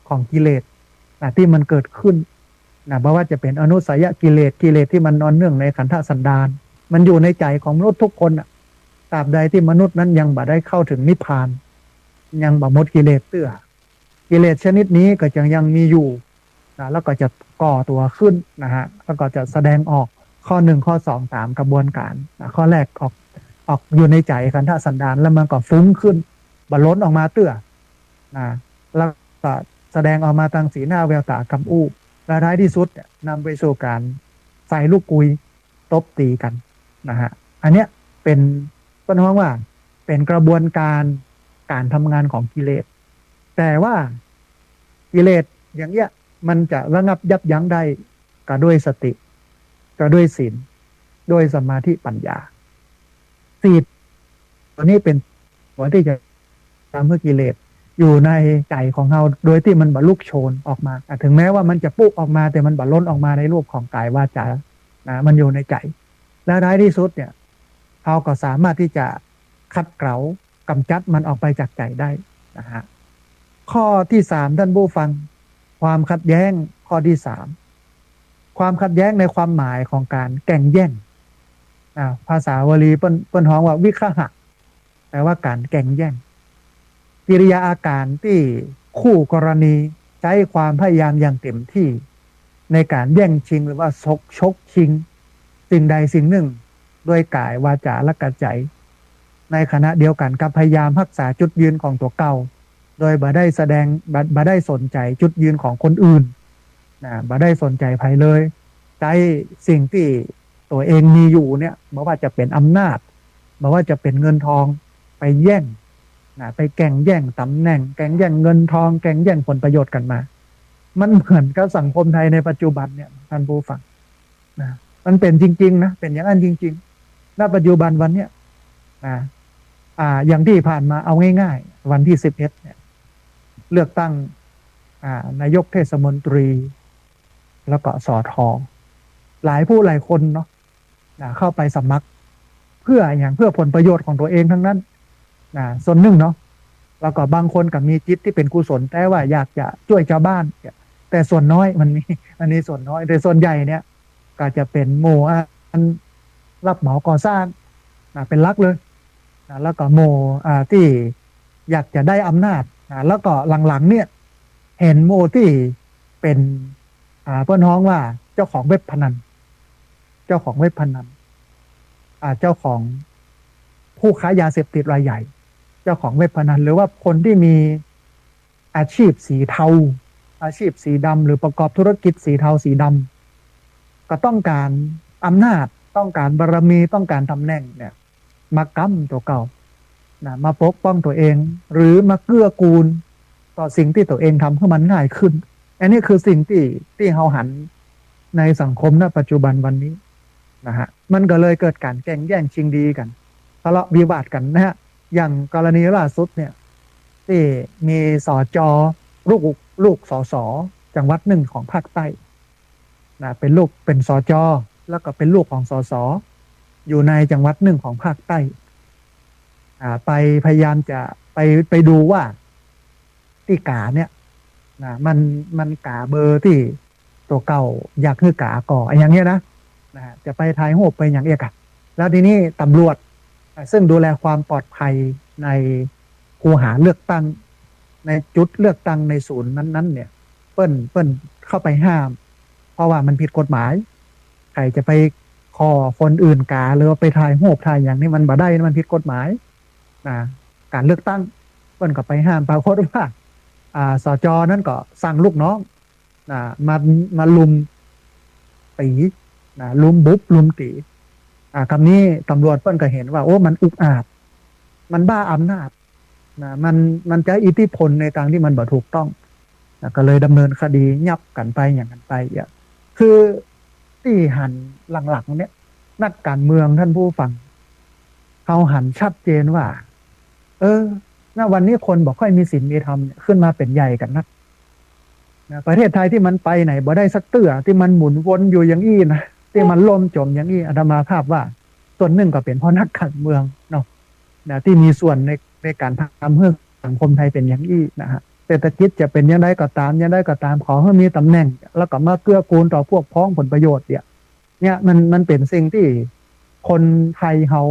ของกิเลสที่มันเกิดขึ้นเพราะว่าจะเป็นอนุสัยกิเลสที่มันนอนเนื่องในขันธสันดานมันอยู่ในใจของมนุษย์ทุกคนตราบใดที่มนุษย์นั้นยังบ่ได้เข้าถึงนิพพานยังบ่หมดกิเลสเตื้อกิเลสชนิดนี้ก็ยังมีอยู่แล้วก็จะก่อตัวขึ้นแล้วก็จะแสดงออกข้อ1ข้อ2ตามกระบวนการข้อแรกออกอยู่ในใจขันธสันดานแล้วมันก็ฟุ้งขึ้นบ่ล้นออกมาเตื้อแล้วก็แสดงออกมาทางสีหน้าแววตากำอู้และท้ายที่สุดนำไปสู่การใส่ลูกกุยตบตีกันอันเนี้ยเป็นก็น้องว่าเป็นกระบวนการทำงานของกิเลสแต่ว่ากิเลสอย่างเงี้ยมันจะระงับยับยั้งได้ก็ด้วยสติก็ด้วยศีลด้วยสมาธิปัญญาศีลตัวนี้เป็นตัวที่จะทำให้กิเลสอยู่ในใจของเราโดยที่มันบรรลุกโชนออกมาถึงแม้ว่ามันจะปุ๊บออกมาแต่มันบรรล้นออกมาในรูปของกายวาจามันอยู่ในใจและท้ายที่สุดเนี่ยเราก็สามารถที่จะขัดเกลากำจัดมันออกไปจากใจได้ข้อที่3ท่านผู้ฟังความขัดแย้งข้อที่3ความขัดแย้งในความหมายของการแก่งแย่งภาษาวลีเปิ้นฮ้องว่าวิคหะแปลว่าการแก่งแย่งกิริยาอาการที่คู่กรณีใช้ความพยายามอย่างเต็มที่ในการแย่งชิงหรือว่าชกชิงสิ่งใดสิ่งหนึ่งด้วยกายวาจาและกระใจในขณะเดียวกันกับพยายามรักษาจุดยืนของตัวเก่าโดยบ่ได้สนใจจุดยืนของคนอื่นบ่ได้สนใจใครเลยใช้สิ่งที่ตัวเองมีอยู่เนี่ยไม่ว่าจะเป็นอำนาจไม่ว่าจะเป็นเงินทองไปแย่งไปแก่งแย่งตำแหน่งแก่งแย่งเงินทองแก่งแย่งผลประโยชน์กันมา มันเหมือนกับสังคมไทยในปัจจุบันเนี่ยท่านผู้ฟังนะมันเป็นจริงๆนะเป็นอย่างนั้นจริงๆณปัจจุบันวันเนี้ยนะอย่างที่ผ่านมาเอาง่ายๆวันที่11เนี่ยเลือกตั้งนายกเทศมนตรีแล้วก็สอทอหลายผู้หลายคนเนาะเข้าไปสมัครเพื่ออย่างเพื่อผลประโยชน์ของตัวเองทั้งนั้นส่วนหนึ่งเนาะแล้วก็บางคนกับมีจิตที่เป็นกุศลแต่ว่าอยากจะช่วยชาวบ้านแต่ส่วนน้อยมันมีอันนี้ส่วนน้อยแต่ส่วนใหญ่เนี่ยก็จะเป็นโมอันรับเหมาก่อสร้างเป็นหลักเลยแล้วก็โมที่อยากจะได้อำนาจแล้วก็หลังๆเนี่ยเห็นโมที่เป็นเพื่อนฮ้องว่าเจ้าของเว็บพนันเจ้าของเว็บพนันเจ้าของผู้ค้ายาเสพติดรายใหญ่เจ้าของเว็บพนันหรือว่าคนที่มีอาชีพสีเทาอาชีพสีดำหรือประกอบธุรกิจสีเทาสีดำก็ต้องการอำนาจต้องการบารมีต้องการตำแหน่งเนี่ยมากั้มตัวเก่ามาปกป้องตัวเองหรือมาเกื้อกูลต่อสิ่งที่ตัวเองทำให้มันง่ายขึ้นอันนี้คือสิ่งที่เราหันในสังคมณปัจจุบันวันนี้นะฮะมันก็เลยเกิดการแข่งแย่งชิงดีกันทะเลาะวิวาทกันนะฮะอย่างกรณีล่าสุดเนี่ยที่มีสจลูกสสจังหวัดหนึ่งของภาคใต้เป็นลูกเป็นสจแล้วก็เป็นลูกของสสอยู่ในจังหวัดหนึ่งของภาคใต้ไปพยายามจะไปดูว่าที่กาเนี่ยมันกาเบอร์ที่ตัวเก่าอยากคือกาก่ออย่างเงี้ยนะจะไปทายโหบไปอย่างเอกอะแล้วทีนี้ตำรวจซึ่งดูแลความปลอดภัยในคูหาเลือกตั้งในจุดเลือกตั้งในศูนย์นั้นๆเนี่ยเปิ้นเข้าไปห้ามเพราะว่ามันผิดกฎหมายใครจะไปขอคนอื่นกาหรือว่าไปทายโหบทายอย่างนี้มันบ่ได้มันผิดกฎหมายการเลือกตั้งเปิ้นก็ไปห้ามปรากฏว่าสจนั้นก็สั่งลูกน้องมาลุมตีลุมบุบลุมตีคำนี้ตำรวจเพิ่นก็เห็นว่าโอ้มันอุกอาจมันบ้าอำนาจมันใช้อิทธิพลในทางที่มันบ่ถูกต้องก็เลยดำเนินคดียับกันไปอย่างกันไปคือที่หันหลังๆเนี่ยนักการเมืองท่านผู้ฟังเขาหันชัดเจนว่าณวันนี้คนบอกค่อยมีศีลมีธรรมขึ้นมาเป็นใหญ่กันนะประเทศไทยที่มันไปไหนบ่ได้สักเตื้อที่มันหมุนวนอยู่อย่างอี้นะที่มันล่มจมอย่างอี้อาตมาภาพว่าส่วนหนึ่งก็เป็นเพราะนักการเมืองเนาะที่มีส่วนในการทำให้สังคมไทยเป็นอย่างอี้นะฮะเศรษฐกิจจะเป็นยังไงก็ตามขอให้มีตำแหน่งแล้วก็มาเกื้อกูลต่อพวกพ้องผลประโยชน์เนี่ยมันเป็นสิ่งที่คนไทยเฮา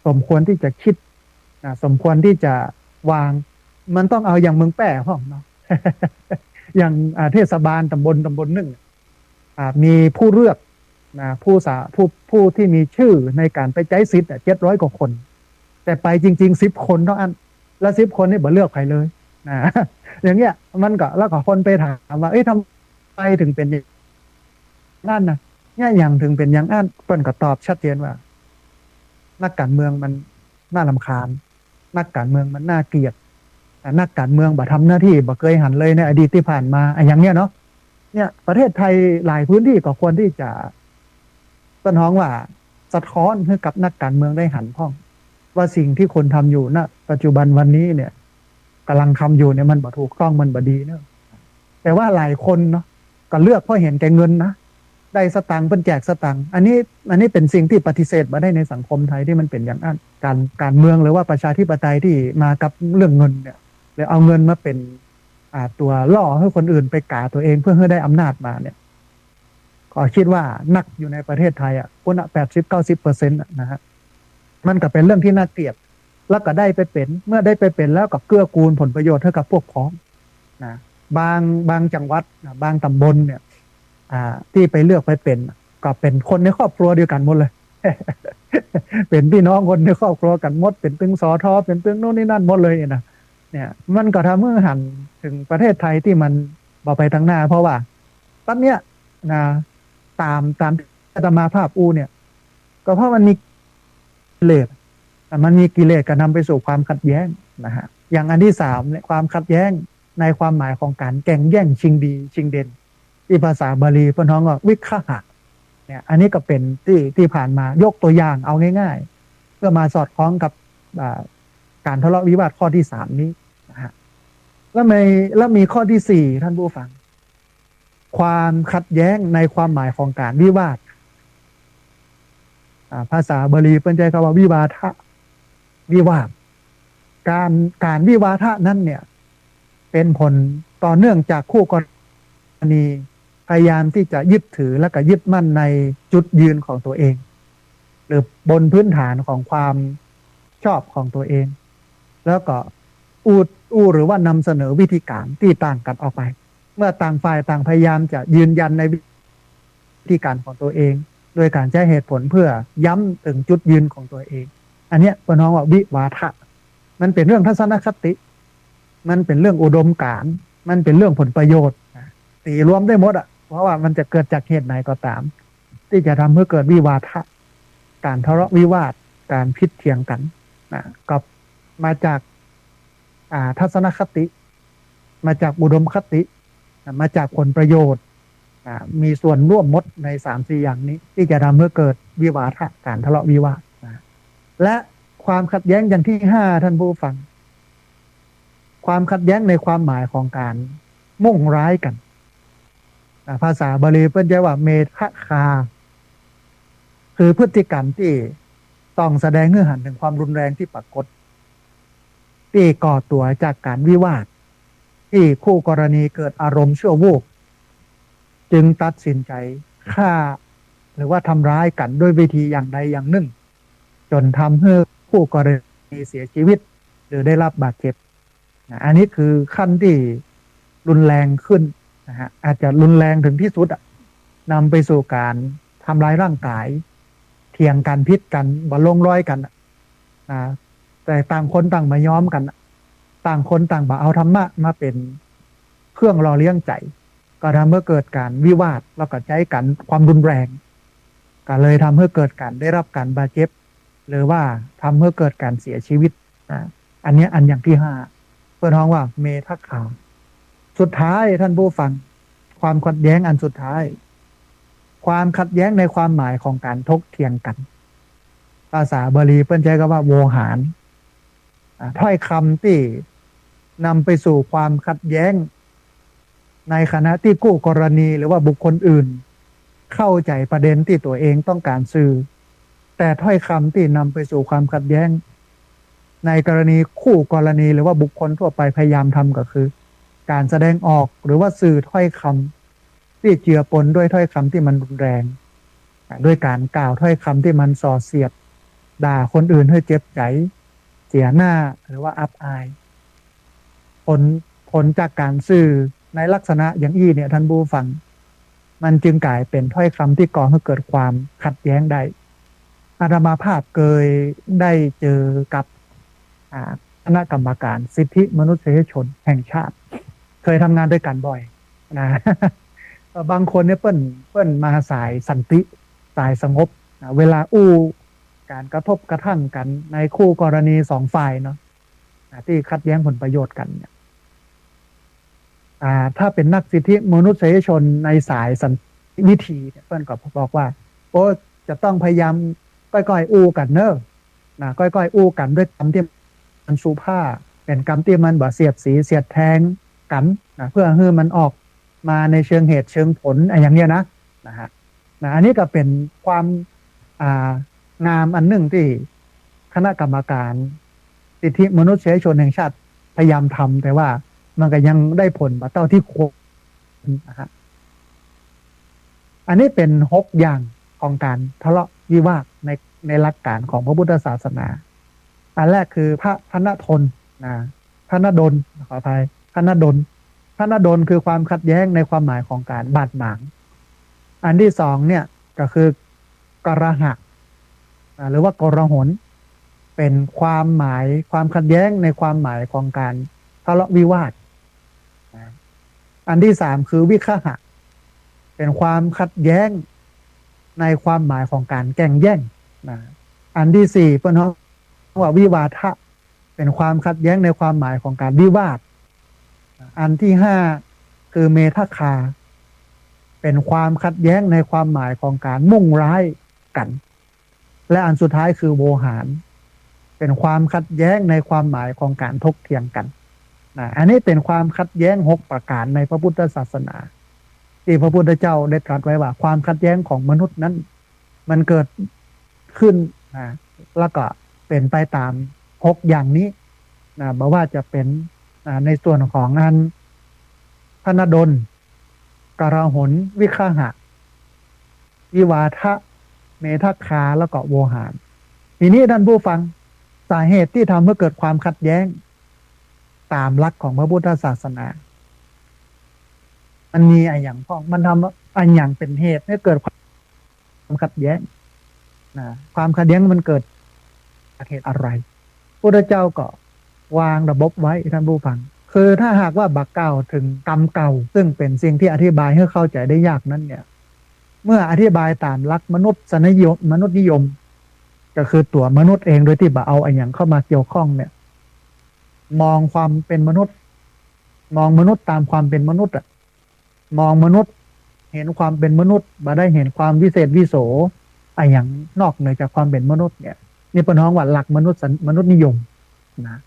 สมควรที่จะคิดสมควรที่จะวางมันต้องเอาอย่างเมืองแป้ห้องเนาะ อย่างเทศบาลตำบลหนึ่งมีผู้เลือกผู้ที่มีชื่อในการไปใช้สิทธิ์700 กว่าคน แต่ไปจริงๆ10 คนเท่านั้นแล้ว10 คนนี่บ่เลือกใครเลยอย่างเงี้ยมันก็แล้วก็คนไปถามว่าทำไมถึงเป็นอย่างนั้นนะเนี่ยอย่างถึงเป็นอย่างนั้นเปิ้นก็ตอบชัดเจนว่านักการเมืองมันน่ารำคาญนักการเมืองมันน่าเกลียดนักการเมืองบ่ทำหน้าที่บ่เคยหันเลยในอดีตที่ผ่านมาอย่างเนี้ยเนาะเนี่ยประเทศไทยหลายพื้นที่ก็ควรที่จะต้นฮ้องว่าสะท้อนให้กับนักการเมืองได้หันพ้องว่าสิ่งที่คนทำอยู่ณปัจจุบันวันนี้เนี่ยกำลังทำอยู่เนี่ยมันบ่ถูกต้องมันบ่ดีเนอะแต่ว่าหลายคนเนาะก็เลือกเพราะเห็นแก่เงินนะได้สตังค์เป็นแจกสตังค์อันนี้เป็นสิ่งที่ปฏิเสธมาได้ในสังคมไทยที่มันเป็นอย่างนั้นการเมืองหรือว่าประชาธิปไตยที่มากับเรื่องเงินเนี่ยเลยเอาเงินมาเป็นตัวล่อให้คนอื่นไปกาตัวเองเพื่อให้ได้อำนาจมาเนี่ยก็คิดว่านักอยู่ในประเทศไทยคน80-90%นะฮะมันก็เป็นเรื่องที่น่าเกลียดแล้วก็ได้ไปเป็นเมื่อได้ไปเป็นแล้วก็เกื้อกูลผลประโยชน์ให้กับพวกพ้องนะบางจังหวัดบางตำบลเนี่ยที่ไปเลือกไปเป็นก็เป็นคนในครอบครัวเดียวกันหมดเลย เป็นพี่น้องคนในครอบครัวกันหมดเป็นตึงสอทอเป็นตึงโน่นนี่นั่นหมดเลยนะเนี่ยมันก็ทำให้หันถึงประเทศไทยที่มันบ่ไปทางหน้าเพราะว่าตอนเนี้ยนะตามอาตมาภาพเนี่ยก็เพราะมันมีกิเลสก็นำไปสู่ความขัดแย้งนะฮะอย่างอันที่3เนี่ยความขัดแย้ง ในความหมายของการแข่งแย่งชิงดีชิงเด่นที่ภาษาบาลีเพิ่นฮ้องว่าวิคหะเนี่ยอันนี้ก็เป็นที่ผ่านมายกตัวอย่างเอาง่ายๆเพื่อมาสอดคล้องกับการทะเลาะวิวาทข้อที่สามนี้นะฮะแล้วมีข้อที่สี่ท่านผู้ฟังความขัดแย้งในความหมายของการวิวาทภาษาบาลีเป็นใจคำว่าวิวาทะวิวาทการวิวาทะนั้นเนี่ยเป็นผลต่อเนื่องจากคู่กรณีพยายามที่จะยึดถือและก็ยึดมั่นในจุดยืนของตัวเองหรือบนพื้นฐานของความชอบของตัวเองแล้วก็อู้หรือว่านำเสนอวิธีการที่ต่างกันออกไปเมื่อต่างฝ่ายต่างพยายามจะยืนยันในวิธีการของตัวเองโดยการใช้เหตุผลเพื่อย้ำถึงจุดยืนของตัวเองอันนี้เป็นน้องว่าวิวาทะมันเป็นเรื่องทัศนคติมันเป็นเรื่องอุดมการณ์มันเป็นเรื่องผลประโยชน์ตีรวมได้หมดอ่ะเพราะว่ามันจะเกิดจากเหตุไหนก็ตามที่จะทำให้เกิดวิวาทะการทะเลาะวิวาทการพิษเถียงกันนะก็มาจากทัศนคติมาจากอุดมคติมาจากผลประโยชน์มีส่วนร่วมหมดใน3-4อย่างนี้ที่จะทำให้เกิดวิวาทะการทะเลาะวิวาทและความขัดแย้งอย่างที่5ท่านผู้ฟังความขัดแย้งในความหมายของการมุ่งร้ายกันภาษาบาลีเพิ่นจะว่าเมทะคาคือพฤติกรรมที่ต้องแสดงให้เห็นถึงความรุนแรงที่ปรากฏที่ก่อตัวจากการวิวาทที่คู่กรณีเกิดอารมณ์ชั่ววูบจึงตัดสินใจฆ่าหรือว่าทำร้ายกันด้วยวิธีอย่างใดอย่างหนึ่งจนทำให้คู่กรณีเสียชีวิตหรือได้รับบาดเจ็บอันนี้คือขั้นที่รุนแรงขึ้นนะฮะอาจจะรุนแรงถึงที่สุดนำไปสู่การทำร้ายร่างกายเถียงกันพิษกันบ่ลงรอยกันนะแต่ต่างคนต่างมาย้อมกันต่างคนต่างบ่เอาธรรมะมาเป็นเครื่องหล่อเลี้ยงใจก็ทำให้เกิดการวิวาทแล้วก็ใช้กันความรุนแรงก็เลยทำให้เกิดการได้รับการบาดเจ็บหรือว่าทำให้เกิดการเสียชีวิตอันนี้อันอย่างที่5เพื่อนท้องว่าเมทะคาสุดท้ายท่านผู้ฟังความขัดแย้งอันสุดท้ายความขัดแย้งในความหมายของการทกเถียงกันภาษาบาลีเพิ่นใช้คำว่าโวหารถ้อยคำที่นำไปสู่ความขัดแย้งในขณะที่คู่กรณีหรือว่าบุคคลอื่นเข้าใจประเด็นที่ตัวเองต้องการสื่อแต่ถ้อยคำที่นำไปสู่ความขัดแย้งในกรณีคู่กรณีหรือว่าบุคคลทั่วไปพยายามทำก็คือการแสดงออกหรือว่าสื่อถ้อยคำที่เจือปนด้วยถ้อยคำที่มันรุนแรงด้วยการกล่าวถ้อยคำที่มันส่อเสียดด่าคนอื่นให้เจ็บใจเสียหน้าหรือว่าอับอายผลจากการสื่อในลักษณะอย่างนี้เนี่ยท่านผู้ฟังมันจึงกลายเป็นถ้อยคำที่ก่อให้เกิดความขัดแย้งได้อาตมาภาพเคยได้เจอกับคณะกรรมการสิทธิมนุษยชนแห่งชาติเคยทำงานด้วยกันบ่อยนะบางคนเนี่ยเปิ้นมาสายสันติสายสงบเวลาการกระทบกระทั่งกันในคู่กรณี2ฝ่ายเนาะที่ขัดแย้งผลประโยชน์กันเนี่ยถ้าเป็นนักสิทธิมนุษยชนในสายสันติวิธีเนี่ยเปิ้นก็บอกว่าโอ้จะต้องพยายามก้อยๆกันเนอะนะก้อยๆกันด้วยคำที่มันสุภาพเป็นคำที่มันบ่เสียดสีเสียดแทงกันนะเพื่อให้มันออกมาในเชิงเหตุเชิงผลอย่างเนี้ยนะฮะอันนี้ก็เป็นความงามอันหนึ่งที่คณะกรรมการสิทธิมนุษยชนแห่งชาติพยายามทำแต่ว่ามันก็ยังได้ผลมาเท่าที่ควรนะฮะอันนี้เป็น6อย่างของการทะเลาะวิวาทในหลักการของพระพุทธศาสนาอันแรกคือพระนทนพระนดลขออภัยพระนดลคือความขัดแย้งในความหมายของการบาดหมางอันที่2เนี่ยก็คือกรหะหรือว่ากรหนเป็นความหมายความขัดแย้งในความหมายของการทะเลาะวิวาทอันที่3คือวิคหะเป็นความขัดแย้งในความหมายของการแข่งแย่งอันที่4เป็นว่าวิวาทะเป็นความขัดแย้งในความหมายของการวิวาท อันที่ห้าคือเมทคาเป็นความขัดแย้งในความหมายของการมุ่งร้ายกันและอันสุดท้ายคือโวหารเป็นความขัดแย้งในความหมายของการถกเถียงกันอันนี้เป็นความขัดแย้ง6ประการในพระพุทธศาสนาที่พระพุทธเจ้าได้ตรัสไว้ว่าความขัดแย้งของมนุษย์นั้นมันเกิดขึ้นแล้วก็เป็นไปตาม6อย่างนี้บอกว่าจะเป็นในส่วนของอันพนดลกราหนวิคหะวิวาทะเมทคาแล้วก็โวหารทีนี้ท่านผู้ฟังสาเหตุที่ทำให้เกิดความขัดแย้งตามหลักของพระพุทธศาสนามันมีอะไรอย่างพ้องมันทำอะไรอย่างเป็นเหตุให้เกิดความขัดแย้งความขัดแย้งมันเกิดจากเหตุอะไรพระพุทธเจ้าก็วางระบบไว้ท่านผู้ฟังคือถ้าหากว่าบักเก่าถึงกรรมเก่าซึ่งเป็นสิ่งที่อธิบายให้เข้าใจได้ยากนั้นเนี่ยเมื่ออธิบายตามหลักมนุษย์นิยมก็คือตัวมนุษย์เองโดยที่บ่เอาอะไรอย่างเข้ามาเกี่ยวข้องเนี่ยมองความเป็นมนุษย์มองมนุษย์ตามความเป็นมนุษย์มองมนุษย์เห็นความเป็นมนุษย์บ่ได้เห็นความวิเศษวิโสอะไรอย่างนอกเหนือจากความเป็นมนุษย์เนี่ยนี่เป็นห้องว่าหลักมนุษย์นิยมนะ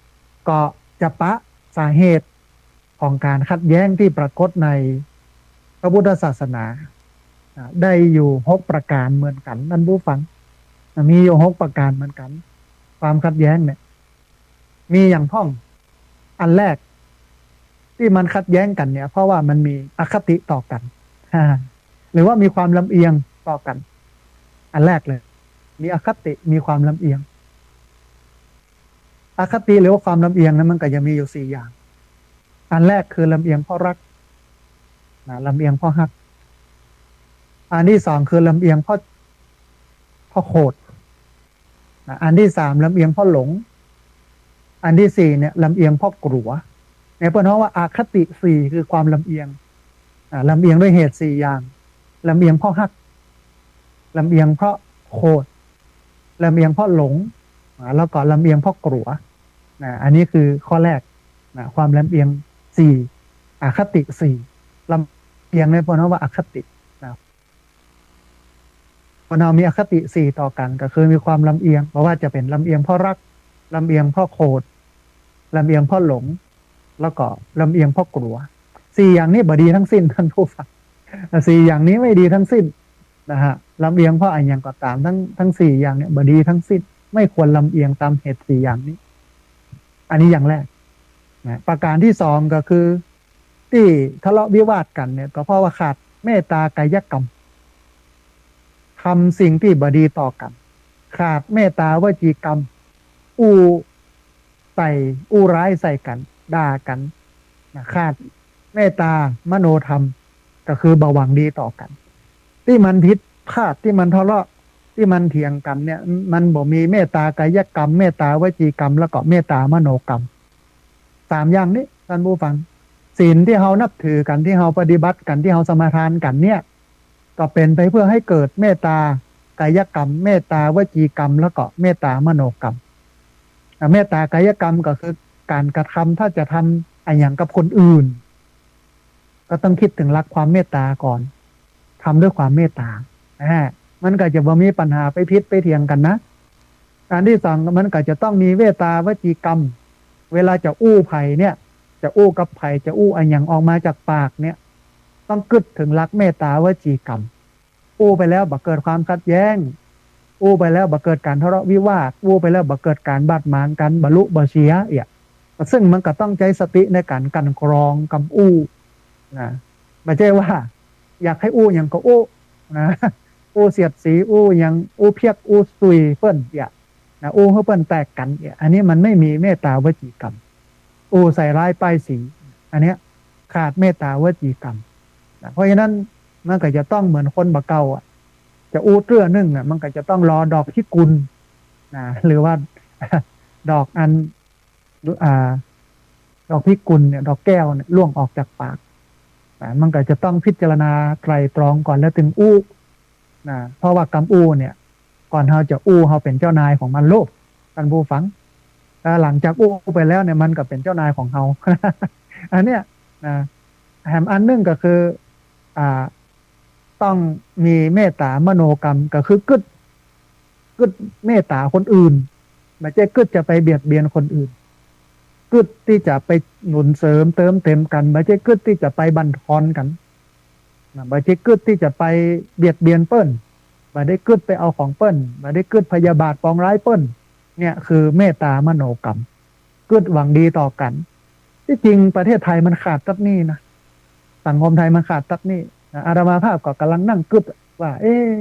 ก็จะปะสาเหตุของการขัดแย้งที่ปรากฏในพระพุทธศาสนาได้อยู่6ประการเหมือนกันท่านผู้ฟังมีอยู่6ประการเหมือนกันความขัดแย้งเนี่ยมีอย่างพ้องอันแรกที่มันขัดแย้งกันเนี่ยเพราะว่ามันมีอคติต่อกันหรือว่ามีความลำเอียงต่อกันอันแรกเลยมีอคติมีความลำเอียงอคติหรือว่าความลำเอียงนั้นมันก็จะมีอยู่4อย่างอันแรกคือลำเอียงเพราะรักลำเอียงเพราะฮักอันที่2คือลำเอียงเพราะโกรธอันที่3ลำเอียงเพราะหลงอันที่4เนี่ยลำเอียงเพราะกลัวในเพราะว่าอคติ4คือความลำเอียงลำเอียงด้วยเหตุ4อย่างลำเอียงเพราะฮักลำเอียงเพราะโกรธลำเอียงเพราะหลงแล้วก็ลำเอียงเพราะกลัวอันนี้คือข้อแรกความลำเอียง4อคติ4ลำเอียงในเพราะว่าอคติพอเรามีอคติ4ต่อกันก็คือมีความลำเอียงเพราะว่าจะเป็นลำเอียงเพราะรักลำเอียงเพราะโกรธลำเอียงเพราะหลงแล้วก็ลำเอียงเพราะกลัว4อย่างนี้บ่ดีทั้งสิ้นท่านผู้ฟัง4อย่างนี้ไม่ดีทั้งสิ้นนะฮะลำเอียงเพราะอะไรอย่างก็ตามทั้ง4อย่างเนี่ยบ่ดีทั้งสิ้นไม่ควรลำเอียงตามเหตุ4อย่างนี้อันนี้อย่างแรกประการที่2ก็คือที่ทะเลาะวิวาทกันเนี่ยก็เพราะว่าขาดเมตตากายกรรมทำสิ่งที่บดีต่อกันขาดเมตตาวจีกรรมอู้ร้ายใส่กันด่ากันขาดเมตตามโนธรรมก็คือบ่หวังดีต่อกันที่มันผิดพลาดที่มันทะเลาะที่มันเถียงกันเนี่ยมันบ่มีเมตตากายกรรมเมตตาวจีกรรมแล้วก็เมตตามโนกรรม3อย่างนี้ท่านผู้ฟังศีลที่เรานับถือกันที่เราปฏิบัติกันที่เราสมาทานกันเนี่ยก็เป็นไปเพื่อให้เกิดเมตตากายกรรมเมตตาวจีกรรมแล้วก็เมตตามโนกรรมเมตตากายกรรมก็คือการกระทำถ้าจะทำอะไรอย่างกับคนอื่นก็ต้องคิดถึงหลักความเมตตาก่อนทำด้วยความเมตตามันก็จะบ่มีปัญหาไปพิษไปเถียงกันนะการที่2มันก็จะต้องมีเมตตาวจีกรรมเวลาจะอู้ไผ่เนี่ยจะอู้กับไผ่จะอู้อะไรอย่างออกมาจากปากเนี่ยต้องกึดถึงหลักเมตตาวจีกรรมอู้ไปแล้วบ่เกิดความขัดแย้งอู้ไปแล้วบ่เกิดการทะเลาะวิวาทอู้ไปแล้วบ่เกิดการบาดหมางกันบรรลุบ่เสียซึ่งมันก็ต้องใช้สติในการกันกรองกำอู้นะไม่ใช่ว่าอยากให้อู้อย่างก็อู้นะอู้เสียดสีอู้อย่างอู้เพียกอู้ซุยเปิ้นนะอู้ให้เปิ้นแตกกันอันนี้มันไม่มีเมตตาวจีกรรมอู้ใส่ร้ายป้ายสีอันเนี้ยขาดเมตตาวจีกรรมเพราะฉะนั้นมันก็จะต้องเหมือนคนบะเก่าจะอู้เตื้อนึ่งมันก็จะต้องรอดอกพิกุลหรือว่าดอกอันดอกพิกุลเนี่ยดอกแก้วเนี่ยล่วงออกจากปากมันก็จะต้องพิจารณาไตรตรองก่อนแล้วถึงอู้เพราะว่ากำอู้เนี่ยก่อนเราจะอู้เราเป็นเจ้านายของมันโลกท่านผู้ฟังหลังจากอู้ไปแล้วเนี่ยมันก็เป็นเจ้านายของเราอันเนี้ย นะแถมอันหนึงก็คืออ่าต้องมีเมตตามโนกรรมก็คือกึดเมตตาคนอื่นไม่ใช่กึดจะไปเบียดเบียนคนอื่นกึดที่จะไปหนุนเสริมเติมเต็มกันไม่ใช่กึดที่จะไปบั่นทอนกันนะไม่ใช่กึดที่จะไปเบียดเบียนเปิ้นไม่ได้กึดไปเอาของเปิ้นไม่ได้กึดพยาบาทปองร้ายเปิ้นเนี่ยคือเมตตามโนกรรมกึดหวังดีต่อกันที่จริงประเทศไทยมันขาดตักนี่นะสังคมไทยมันขาดตักนี่นะอาตมาภาพก็กำลังนั่งกึดว่าเออ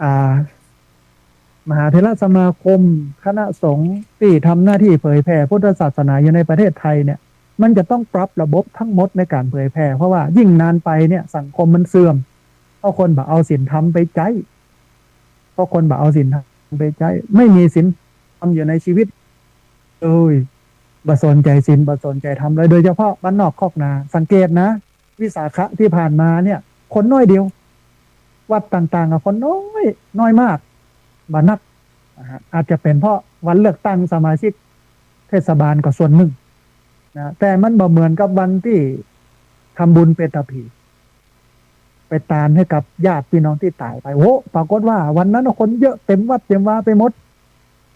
อ่ามหาเถรสมาคมคณะสงฆ์ที่ทำหน้าที่เผยแผ่พุทธศาสนาอยู่ในประเทศไทยเนี่ยมันจะต้องปรับระบบทั้งหมดในการเผยแผ่เพราะว่ายิ่งนานไปเนี่ยสังคมมันเสื่อมเพราะคนแบบเอาศีลธรรมไปใจเพราะคนแบบเอาศีลธรรมไปใจไม่มีศีลธรรมอยู่ในชีวิตเอ้ยบ่สนใจศีลบ่สนใจธรรมเลยโดยเฉพาะบ้านนอกคอกนาสังเกตนะวิสาขะที่ผ่านมาเนี่ยคนน้อยเดียววัดต่างๆกับคนน้อยมากบ่นัก อาจจะเป็นเพราะวันเลือกตั้งสมาชิกเทศบาลก็ส่วนหนึ่งนะแต่มันบ่เหมือนกับวันที่ทำบุญเปตพีไปตานให้กับญาติพี่น้องที่ตายไปโอ้ปรากฏว่าวันนั้นคนเยอะเต็มวัดเต็มวาไปหมด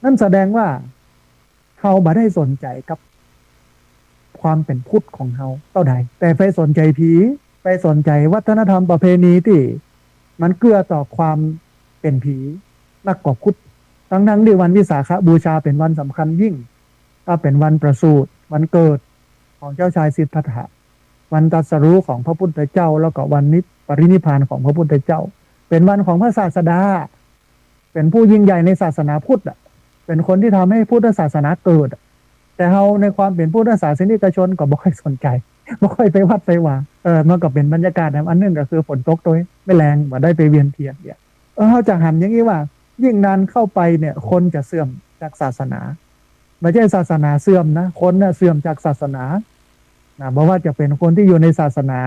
นั่นแสดงว่าเขาบ่ได้สนใจกับความเป็นพุทธของเขาเท่าใดแต่ไปสนใจผีไปสนใจวัฒนธรรมประเพณีที่มันเกื้อต่อความเป็นผีมากกว่าพุทธ ทั้งที่วันวิสาขบูชาเป็นวันสำคัญยิ่งก็เป็นวันประสูติวันเกิดของเจ้าชายสิทธัตถะวันตรัสรู้ของพระพุทธเจ้าแล้วก็วันนิพปรินิพพานของพระพุทธเจ้าเป็นวันของพระศาสดาเป็นผู้ยิ่งใหญ่ในศาสนาพุทธเป็นคนที่ทำให้พุทธศาสนาเกิดแต่เราในความเป็นพุทธศาสนิกชนก็ไม่ค่อยสนใจไม่ค่อยไปวัดไปว่ามันก็เป็นบรรยากาศอันนึงก็คือฝนตกตัวไม่แรงว่าได้ไปเวียนเทียนเนี่ยเขาจะหันอย่างนี้ว่ายิ่งนานเข้าไปเนี่ยคนจะเสื่อมจากศาสนาไม่ใช่ศาสนาเสื่อมนะคนน่ะเสื่อมจากศาสนาเพราะว่าจะเป็นคนที่อยู่ในศาสนา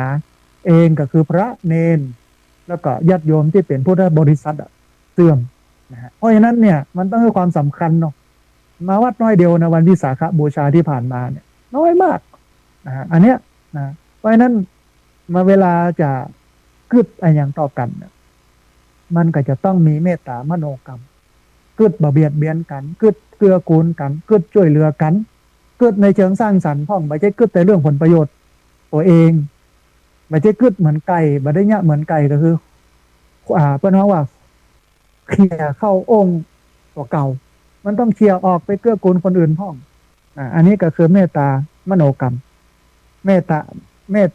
เองก็คือพระเนนแล้วก็ญาติโยมที่เป็นพุทธบริษัทเสื่อมนะฮะเพราะฉะนั้นเนี่ยมันต้องให้ความสำคัญเนาะมาวัดน้อยเดียวนะวันวิสาขบูชาที่ผ่านมาเนี่ยน้อยมากนะฮะอันเนี้ยนะเพราะฉะนั้นมาเวลาจะกึดอะไรอย่างต่อกันเนี่ยมันก็จะต้องมีเมตตามโนกรรมกึดบ่เบียดเบียนกันกึดเกื้อกูลกันกึดช่วยเหลือกันกึดในเชิงสร้างสรรค์พ่องไม่ใช่กึดแต่เรื่องผลประโยชน์ตัวเองไม่ใช่กึดเหมือนไก่บ่ได้เนี่ยเหมือนไก่ก็คือเพื่อนว่าเคลียร์เข้าองค์ตัวเก่ามันต้องเคลียร์ออกไปเกื้อกูลคนอื่นพ่องอันนี้ก็คือเมตตามโนกรรมเมตตาเมต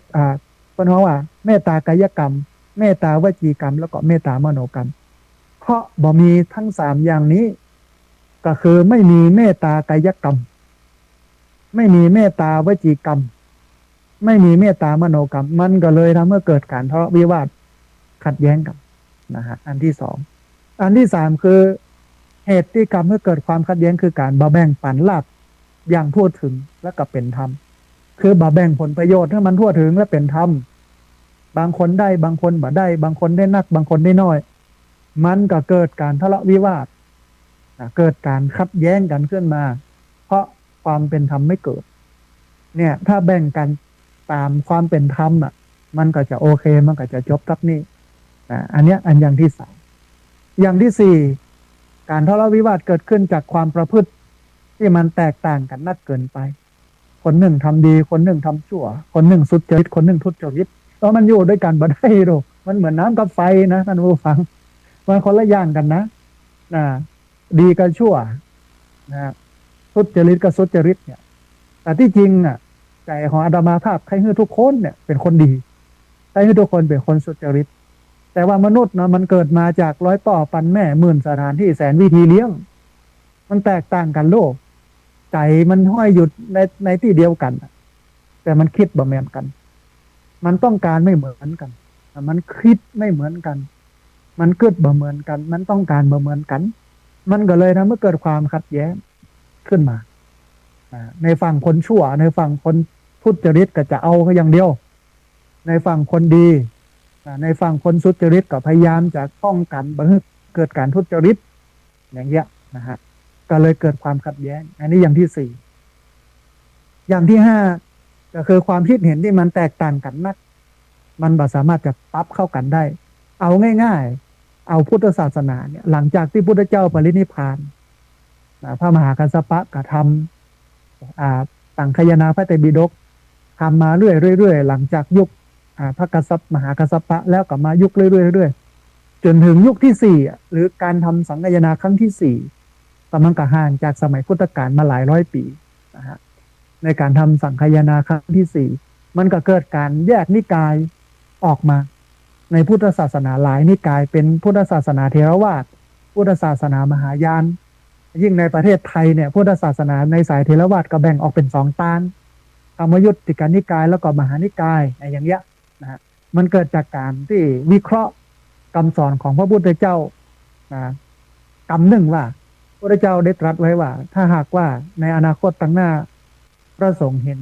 เพื่อนว่าเมตตากายกรรมเมตตาวจีกรรมแล้วก็เมตตามโนกรรมเพราะบ่มีทั้งสามอย่างนี้ก็คือไม่มีเมตตากายกรรมไม่มีเมตตาวจีกรรมไม่มีเมตตามโนกรรมมันก็เลยทำให้เกิดการทะเลาะวิวาทขัดแย้งกันนะฮะอันที่สองอันที่สามคือเหตุที่ทำให้เกิดความขัดแย้งคือการบ่แบ่งปันลาภอย่างทั่วถึงและก็เป็นธรรมคือบ่แบ่งผลประโยชน์ให้มันทั่วถึงและเป็นธรรมบางคนได้บางคนบ่ได้บางคนได้นักบางคนได้น้อยมันก็เกิดการทะเลาะวิวาทเกิดการขัดแย้งกันขึ้นมาเพราะความเป็นธรรมไม่เกิดเนี่ยถ้าแบ่งกันตามความเป็นธรรมมันก็จะโอเคมันก็จะจบกับนี่อันเนี้ยอันอย่างที่สามอย่างที่สี่การทะเลาะวิวาทเกิดขึ้นจากความประพฤติที่มันแตกต่างกันนักเกินไปคนหนึ่งทำดีคนหนึ่งทำชั่วคนหนึ่งสุจริตคนหนึ่งทุจริตแล้วมันอยู่ด้วยกันบ่ได้หรอกมันเหมือนน้ำกับไฟนะท่านผู้ฟังมันคนละอย่างกันนะดีกับชั่วนะทุจริตกับสุจริตเนี่ยแต่ที่จริงใจของอาตมาภาพใครให้ทุกคนเนี่ยเป็นคนดีใครให้ทุกคนเป็นคนสุจริตแต่ว่ามนุษย์มันเกิดมาจากร้อยป่อปันแม่หมื่นสถานที่แสนวิธีเลี้ยงมันแตกต่างกันโลกใจมันห้อยหยุดในที่เดียวกันแต่มันคิดบ่เหมือนกันมันต้องการไม่เหมือนกันมันคิดไม่เหมือนกันมันเกิดบ่เหมือนกันมันต้องการบ่เหมือนกันมันก็เลยทำให้เกิดความขัดแย้งขึ้นมาในฝั่งคนชั่วในฝั่งคนทุจริตก็จะเอาเขาอย่างเดียวในฝั่งคนดีในฝั่งคนสุจริตก็พยายามจะป้องกันบ่ให้เกิดการทุจริตอย่างเงี้ยนะฮะก็เลยเกิดความขัดแย้งอันนี้อย่างที่สี่อย่างที่ห้า ก็คือความคิดเห็นที่มันแตกต่างกันนักมันบ่สามารถจะปรับเข้ากันได้ เอาง่ายๆเอาพุทธศาสนาเนี่ยหลังจากที่พุทธเจ้าปรินิพพานพระมหากัสสปะก็ทำตังคยนาพระไตรปิฎกทำมาเรื่อยๆหลังจากยุคพระกัสสปมหากัสสปะแล้วก็มายุคเรื่อยๆจนถึงยุคที่สี่หรือการทำสังคายนาครั้งที่สี่ก็มันก็ห่างจากสมัยพุทธกาลมาหลายร้อยปีนะฮะในการทำสังคายนาครั้งที่สี่มันก็เกิดการแยกนิกายออกมาในพุทธศาสนาหลายนิกายเป็นพุทธศาสนาเทรวาทพุทธศาสนามหายานยิ่งในประเทศไทยเนี่ยพุทธศาสนาในสายเทรวาทก็แบ่งออกเป็นสองตานธรรมยุติกานิกายแล้วก็มหานิกายอย่างเงี้ยนะฮะมันเกิดจากการที่วิเคราะห์คำสอนของพระพุทธเจ้านะคำหนึ่งว่าพระพุทธเจ้าได้ตรัสไว้ว่าถ้าหากว่าในอนาคตตั้งหน้าพระสงฆ์เห็น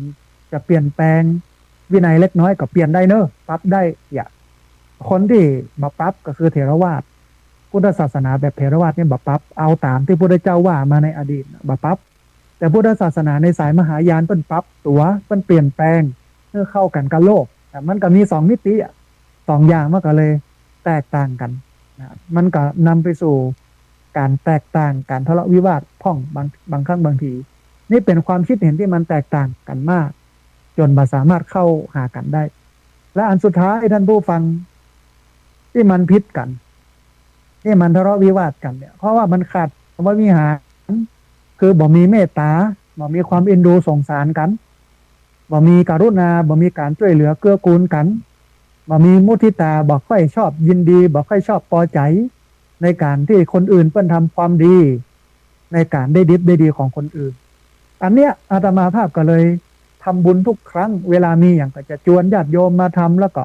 จะเปลี่ยนแปลงวินัยเล็กน้อยก็เปลี่ยนได้เนอะปรับได้อย่าคนที่มาปรับก็คือเถรวาทพุทธศาสนาแบบเถรวาทเนี่ยบัปรับเอาตามที่พระพุทธเจ้าว่ามาในอดีตบัปรับแต่พุทธศาสนาในสายมหายานเป็นปรับตัวเป็นเปลี่ยนแปลงเพื่อเข้ากันกับโลกแต่มันก็มีสองมิติสองอย่างมันก็เลยแตกต่างกันนะมันก็นำไปสู่การแตกต่างการทะเลาะวิวาทพ่องบางครั้งบางทีนี่เป็นความคิดเห็นที่มันแตกต่างกันมากจนมาสามารถเข้าหากันได้และอันสุดท้ายท่านผู้ฟังที่มันพิษกันที่มันทะเลาะวิวาทกันเนี่ยเพราะว่ามันขาดคำว่าวิหารคือบ่มีเมตตาบ่มีความเอ็นดูสงสารกันบ่มีกรุณาบ่มีการช่วยเหลือเกื้อกูลกันบ่มีมุทิตาบ่ค่อยชอบยินดีบ่ค่อยชอบพอใจในการที่คนอื่นเพิ่นทำความดีในการได้ดิบได้ดีของคนอื่นอันเนี้ยอาตมาภาพก็เลยทำบุญทุกครั้งเวลามีอย่างก็จะชวนญาติโยมมาทำแล้วก็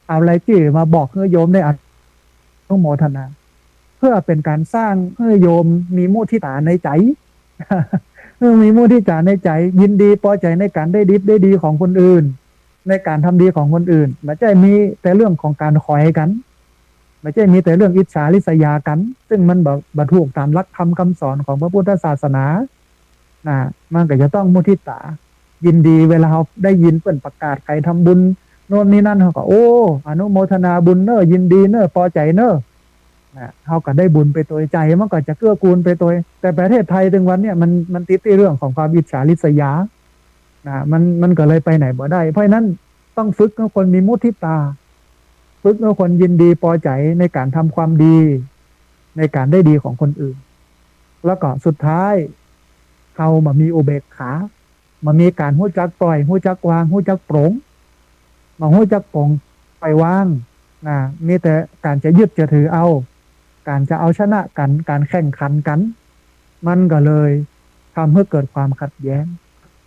เอาอะไรที่มาบอกให้โยมได้อนุโมทนาเพื่อเป็นการสร้างให้โยมมีมุทิตาในใจ มีมุทิตาในใจยินดีพอใจในการได้ดิบได้ดีของคนอื่นในการทำดีของคนอื่นไม่ใช่มีแต่เรื่องของการขอยกันไม่ใช่มีแต่เรื่องอิจฉาริษยากันซึ่งมันบ่ถูกตามหลักธรรมคำสอนของพระพุทธศาสนามันก็จะต้องมุทิตายินดีเวลาเขาได้ยินเปิ่นประกาศใครทำบุญโน่นนี่นั่นเขาก็โอ้อนุโมทนาบุญเนอะยินดีเนอะพอใจเนอะเขาก็ได้บุญไปตัวใจมันก็จะเกื้อกูลไปตัวแต่ประเทศไทยถึงวันเนี้ยมันติดที่เรื่องของความอิจฉาริษยามันก็เลยไปไหนบ่ได้เพราะนั้นต้องฝึกให้คนมีมุทิตาฝึกให้คนยินดีพอใจในการทำความดีในการได้ดีของคนอื่นแล้วก็สุดท้ายเขามามีอุเบกขามามีการหู้จักปล่อยหู้จักวางหู้จักโปร่งมาหู้จักโปร่งปล่อยวางมีแต่การจะยึดจะถือเอาการจะเอาชนะกันการแข่งขันกันมันก็เลยทำให้เกิดความขัดแย้ง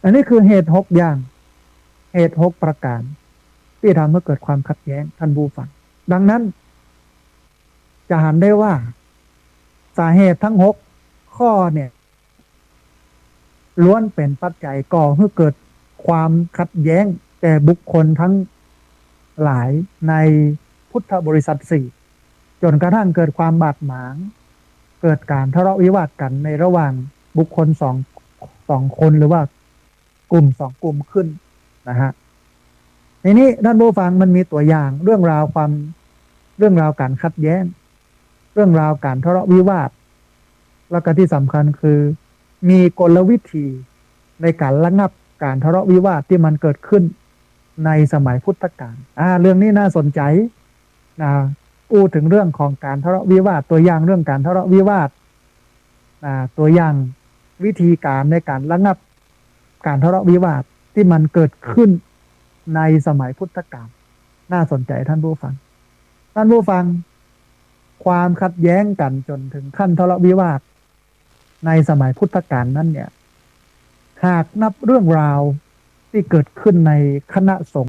อันนี้คือเหตุ6อย่างเหตุ6ประการที่ทำให้เกิดความขัดแย้งท่านผู้ฟังดังนั้นจะเห็นได้ว่าสาเหตุทั้ง6ข้อเนี่ยล้วนเป็นปัจจัยก่อให้เกิดความขัดแย้งแก่บุคคลทั้งหลายในพุทธบริษัท4จนกระทั่งเกิดความบาดหมางเกิดการทะเลาะวิวาทกันในระหว่างบุคคลสองคนหรือว่ากลุ่ม2กลุ่มขึ้นนะฮะในนี้ท่านผู้ฟังมันมีตัวอย่างเรื่องราวการขัดแย้งเรื่องราวการทะเลาะวิวาทแล้วก็ที่สำคัญคือมีกลวิธีในการระงับการทะเลาะวิวาทที่มันเกิดขึ้นในสมัยพุทธกาลเรื่องนี้น่าสนใจพูดถึงเรื่องของการทะเลาะวิวาทตัวอย่างเรื่องการทะเลาะวิวาทตัวอย่างวิธีการในการระงับการทะเลาะวิวาทที่มันเกิดขึ้นในสมัยพุทธกาลน่าสนใจท่านผู้ฟังความขัดแย้งกันจนถึงขั้นทะเลาะวิวาทในสมัยพุทธกาลนั้นเนี่ยหากนับเรื่องราวที่เกิดขึ้นในคณะสงฆ์